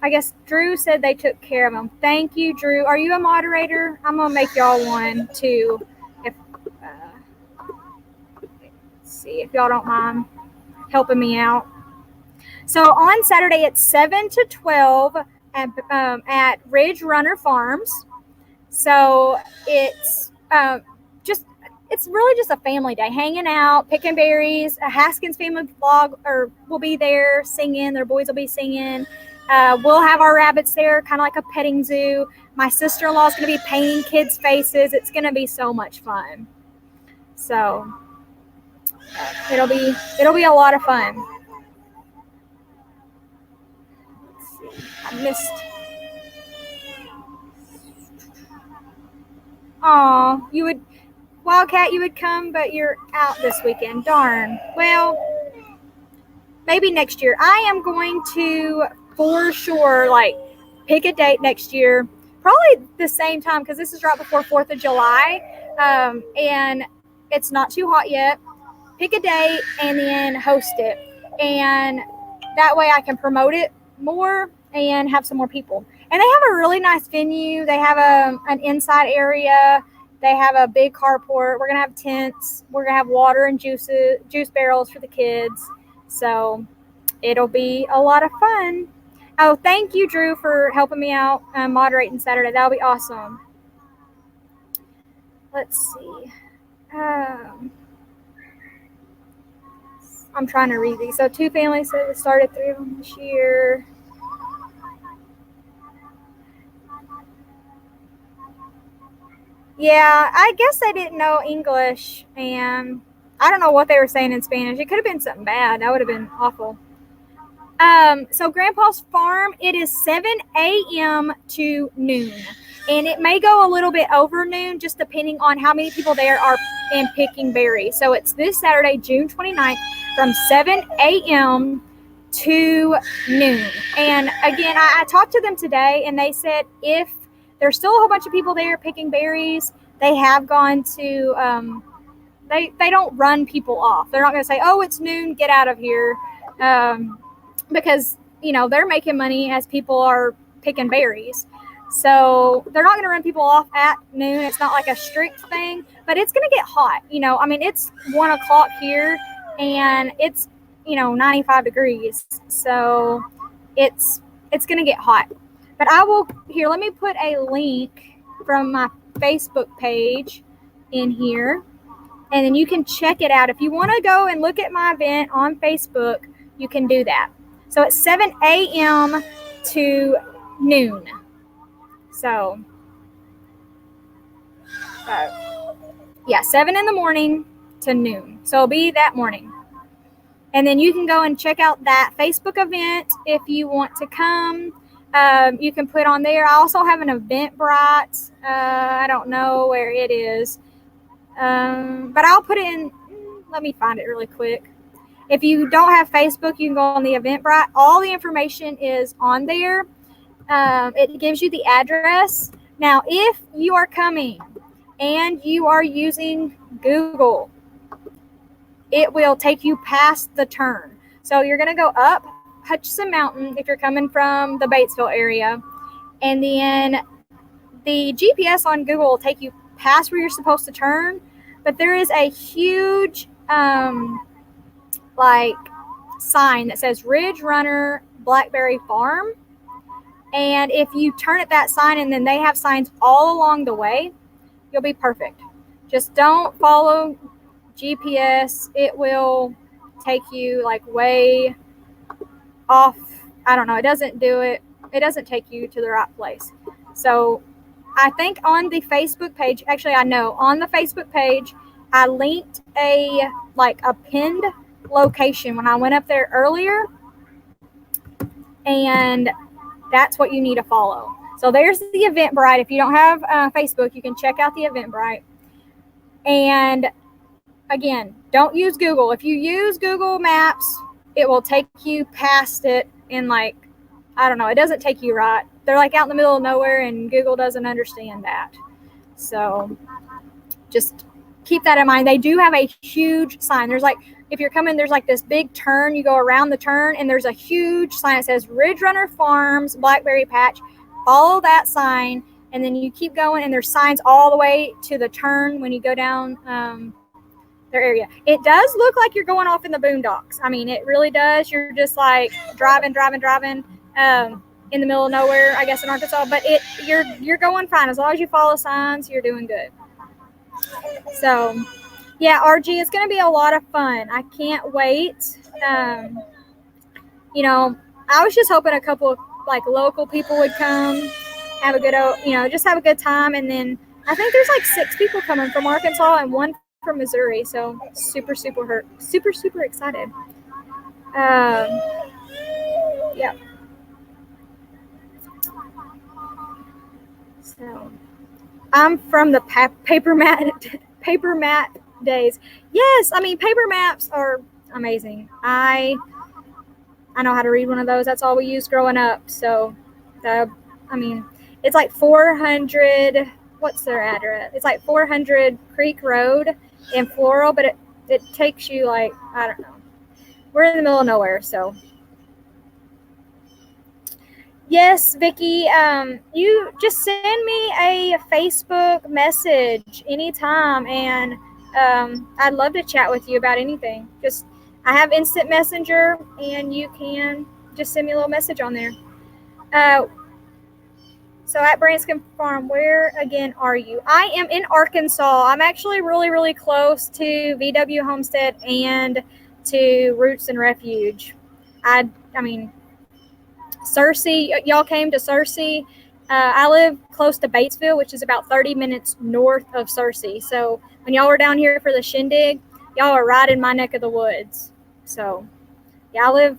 I guess Drew said they took care of them. Thank you, Drew. Are you a moderator? I'm going to make y'all one too see if y'all don't mind helping me out. So on Saturday, it's 7 to 12 at Ridge Runner Farms. So it's it's really just a family day, hanging out, picking berries. A Haskins family vlog will be there singing. Their boys will be singing. We'll have our rabbits there, kind of like a petting zoo. My sister-in-law is going to be painting kids' faces. It's going to be so much fun. So it'll be a lot of fun. Let's see. I missed. Oh, Wildcat, you would come, but you're out this weekend. Darn. Well, maybe next year. I am going to, for sure, pick a date next year. Probably the same time, because this is right before 4th of July. And it's not too hot yet. Pick a date and then host it. And that way I can promote it more and have some more people. And they have a really nice venue. They have an inside area. They have a big carport. We're going to have tents. We're going to have water and juice barrels for the kids. So it'll be a lot of fun. Oh, thank you, Drew, for helping me out moderating Saturday. That'll be awesome. Let's see. I'm trying to read these. So 2 families started 3 of them this year. Yeah, I guess they didn't know English, and I don't know what they were saying in Spanish. It could have been something bad. That would have been awful. So Grandpa's Farm, it is 7 a.m. to noon, and it may go a little bit over noon, just depending on how many people there are in picking berries. So it's this Saturday, June 29th, from 7 a.m. to noon. And again, I talked to them today, and they said if there's still a whole bunch of people there picking berries, they have gone to, they don't run people off. They're not going to say, oh, it's noon, get out of here. Because, they're making money as people are picking berries. So they're not going to run people off at noon. It's not like a strict thing, but it's going to get hot. It's 1 o'clock here and it's, 95 degrees. So it's going to get hot. But let me put a link from my Facebook page in here, and then you can check it out. If you want to go and look at my event on Facebook, you can do that. So it's 7 a.m. to noon. So, 7 in the morning to noon. So it'll be that morning. And then you can go and check out that Facebook event if you want to come. You can put on there. I also have an Eventbrite. I don't know where it is. But I'll put it in. Let me find it really quick. If you don't have Facebook, you can go on the Eventbrite. All the information is on there. It gives you the address. Now, if you are coming and you are using Google, it will take you past the turn. So you're going to go up Hutchinson Mountain if you're coming from the Batesville area. And then the GPS on Google will take you past where you're supposed to turn. But there is a huge sign that says Ridge Runner Blackberry Farm. And if you turn at that sign, and then they have signs all along the way, you'll be perfect. Just don't follow GPS. It will take you way off. I don't know. It doesn't do it. It doesn't take you to the right place. So I think on the Facebook page, actually, I know on the Facebook page, I linked a pinned location when I went up there earlier, and that's what you need to follow. So there's the Eventbrite. If you don't have Facebook, you can check out the Eventbrite. And again, don't use Google. If you use Google Maps, it will take you past it in I don't know, it doesn't take you right. They're out in the middle of nowhere, and Google doesn't understand that. So just keep that in mind. They do have a huge sign. There's if you're coming, there's this big turn. You go around the turn, and there's a huge sign that says Ridge Runner Farms Blackberry Patch. Follow that sign, and then you keep going, and there's signs all the way to the turn when you go down their area. It does look like you're going off in the boondocks. I mean, it really does. You're just like driving in the middle of nowhere, I guess, in Arkansas. But you're going fine. As long as you follow signs, you're doing good. So, yeah, RG, it's going to be a lot of fun. I can't wait. You know, I was just hoping a couple of like local people would come, have a good, just have a good time. And then I think there's like 6 people coming from Arkansas and 1 from Missouri. So super excited. Yeah. So I'm from the paper map days. Yes, I mean paper maps are amazing. I know how to read one of those. That's all we used growing up. So, it's like 400. What's their address? It's like 400 Creek Road in Floral, but it takes you like, I don't know. We're in the middle of nowhere, so. Yes, Vicki. You just send me a Facebook message anytime, and I'd love to chat with you about anything. I have Instant Messenger, and you can just send me a little message on there. So at Branscombe Farm, where again are you? I am in Arkansas. I'm actually really, really close to VW Homestead and to Roots and Refuge. I mean, Searcy, y'all came to Searcy. I live close to Batesville, which is about 30 minutes north of Searcy. So when y'all were down here for the shindig, y'all are right in my neck of the woods. So, yeah, I live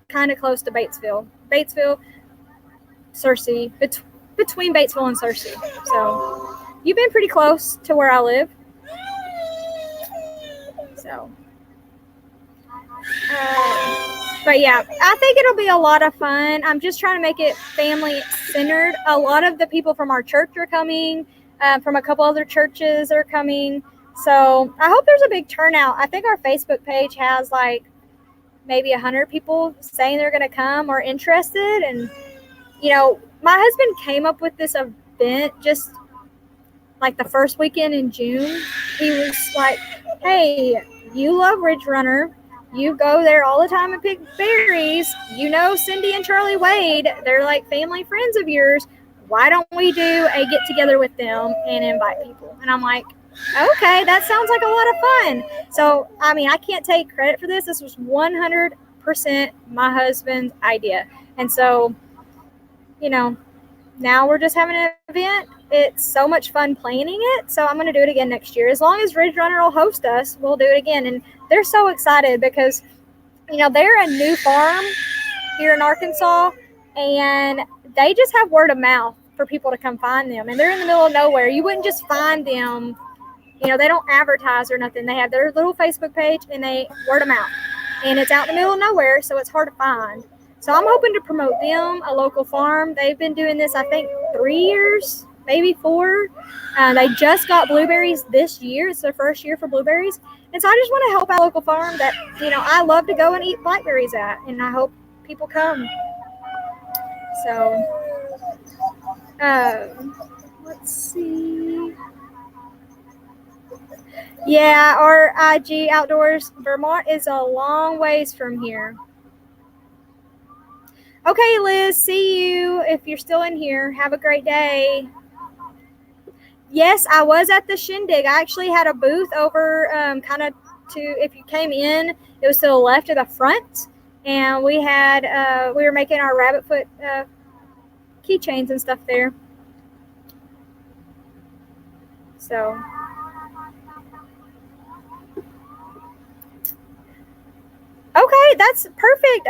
kind of close to Batesville. Batesville, Searcy, between Batesville and Searcy. So, you've been pretty close to where I live. So, but yeah, I think it'll be a lot of fun. I'm just trying to make it family centered. A lot of the people from our church are coming, from a couple other churches are coming. So I hope there's a big turnout. I think our Facebook page has like maybe 100 people saying they're going to come or interested. And, my husband came up with this event just like the first weekend in June. He was like, hey, you love Ridge Runner. You go there all the time and pick berries. You know Cindy and Charlie Wade. They're like family friends of yours. Why don't we do a get together with them and invite people? And I'm like, okay, that sounds like a lot of fun. So, I can't take credit for this. This was 100% my husband's idea. And so, now we're just having an event. It's so much fun planning it. So I'm going to do it again next year. As long as Ridge Runner will host us, we'll do it again. And they're so excited because, they're a new farm here in Arkansas, and they just have word of mouth for people to come find them. And they're in the middle of nowhere. You wouldn't just find them. They don't advertise or nothing. They have their little Facebook page, and they word of mouth. And it's out in the middle of nowhere, so it's hard to find. So I'm hoping to promote them, a local farm. They've been doing this, I think, 3 years, maybe 4. They just got blueberries this year. It's their first year for blueberries. And so I just want to help our local farm that, I love to go and eat blackberries at. And I hope people come. So, let's see. Yeah, our IG Outdoors, Vermont is a long ways from here. Okay, Liz, see you if you're still in here. Have a great day. Yes, I was at the shindig. I actually had a booth over kind of if you came in, it was to the left of the front. And we were making our rabbit foot keychains and stuff there. So. Okay, that's perfect.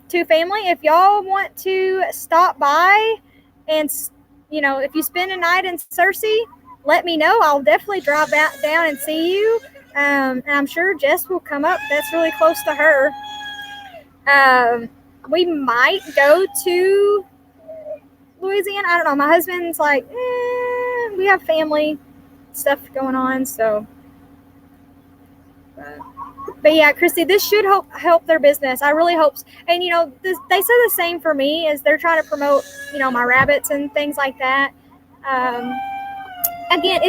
To family, if y'all want to stop by and, if you spend a night in Searcy, let me know. I'll definitely drive down and see you. And I'm sure Jess will come up. That's really close to her. We might go to Louisiana. I don't know. My husband's like, we have family stuff going on, so. But yeah, Christy, this should help their business. I really hope. And, they say the same for me as they're trying to promote, my rabbits and things like that. Again,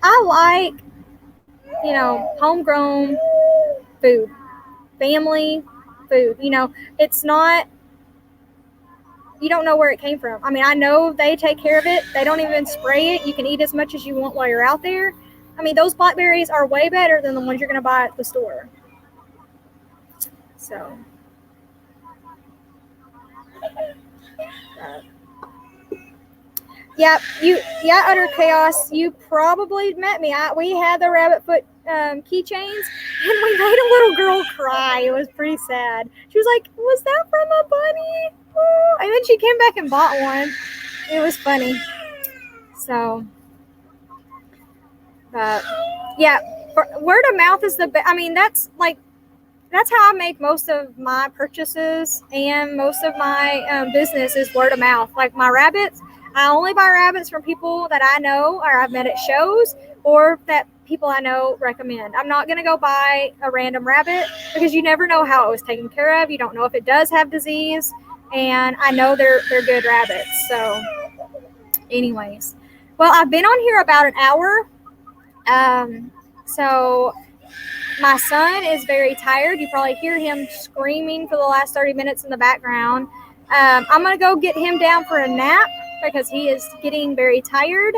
I like homegrown food, family food. It's not, you don't know where it came from. I mean, I know they take care of it. They don't even spray it. You can eat as much as you want while you're out there. I mean, those blackberries are way better than the ones you're going to buy at the store. So, utter chaos. You probably met me. We had the rabbit foot keychains, and we made a little girl cry. It was pretty sad. She was like, "Was that from a bunny?" Oh. And then she came back and bought one. It was funny. So, word of mouth is the best. I mean, that's how I make most of my purchases, and most of my business is word of mouth. Like my rabbits, I only buy rabbits from people that I know or I've met at shows, or that people I know recommend. I'm not going to go buy a random rabbit because you never know how it was taken care of. You don't know if it does have disease, and I know they're good rabbits. So anyways, well, I've been on here about an hour. So my son is very tired. You probably hear him screaming for the last 30 minutes in the background. I'm going to go get him down for a nap because he is getting very tired.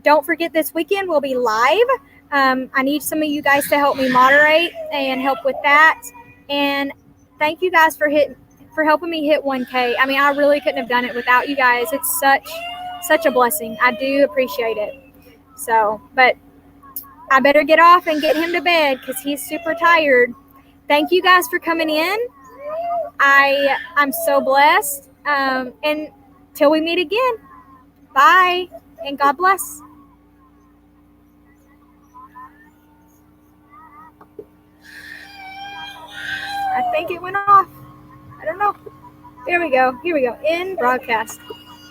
Don't forget, this weekend we'll be live. I need some of you guys to help me moderate and help with that. And thank you guys for helping me hit 1K. I mean, I really couldn't have done it without you guys. It's such a blessing. I do appreciate it. So, but I better get off and get him to bed because he's super tired. Thank you guys for coming in. I'm so blessed. And till we meet again, bye, and God bless. I think it went off. I don't know. Here we go. End broadcast.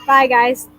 Bye, guys.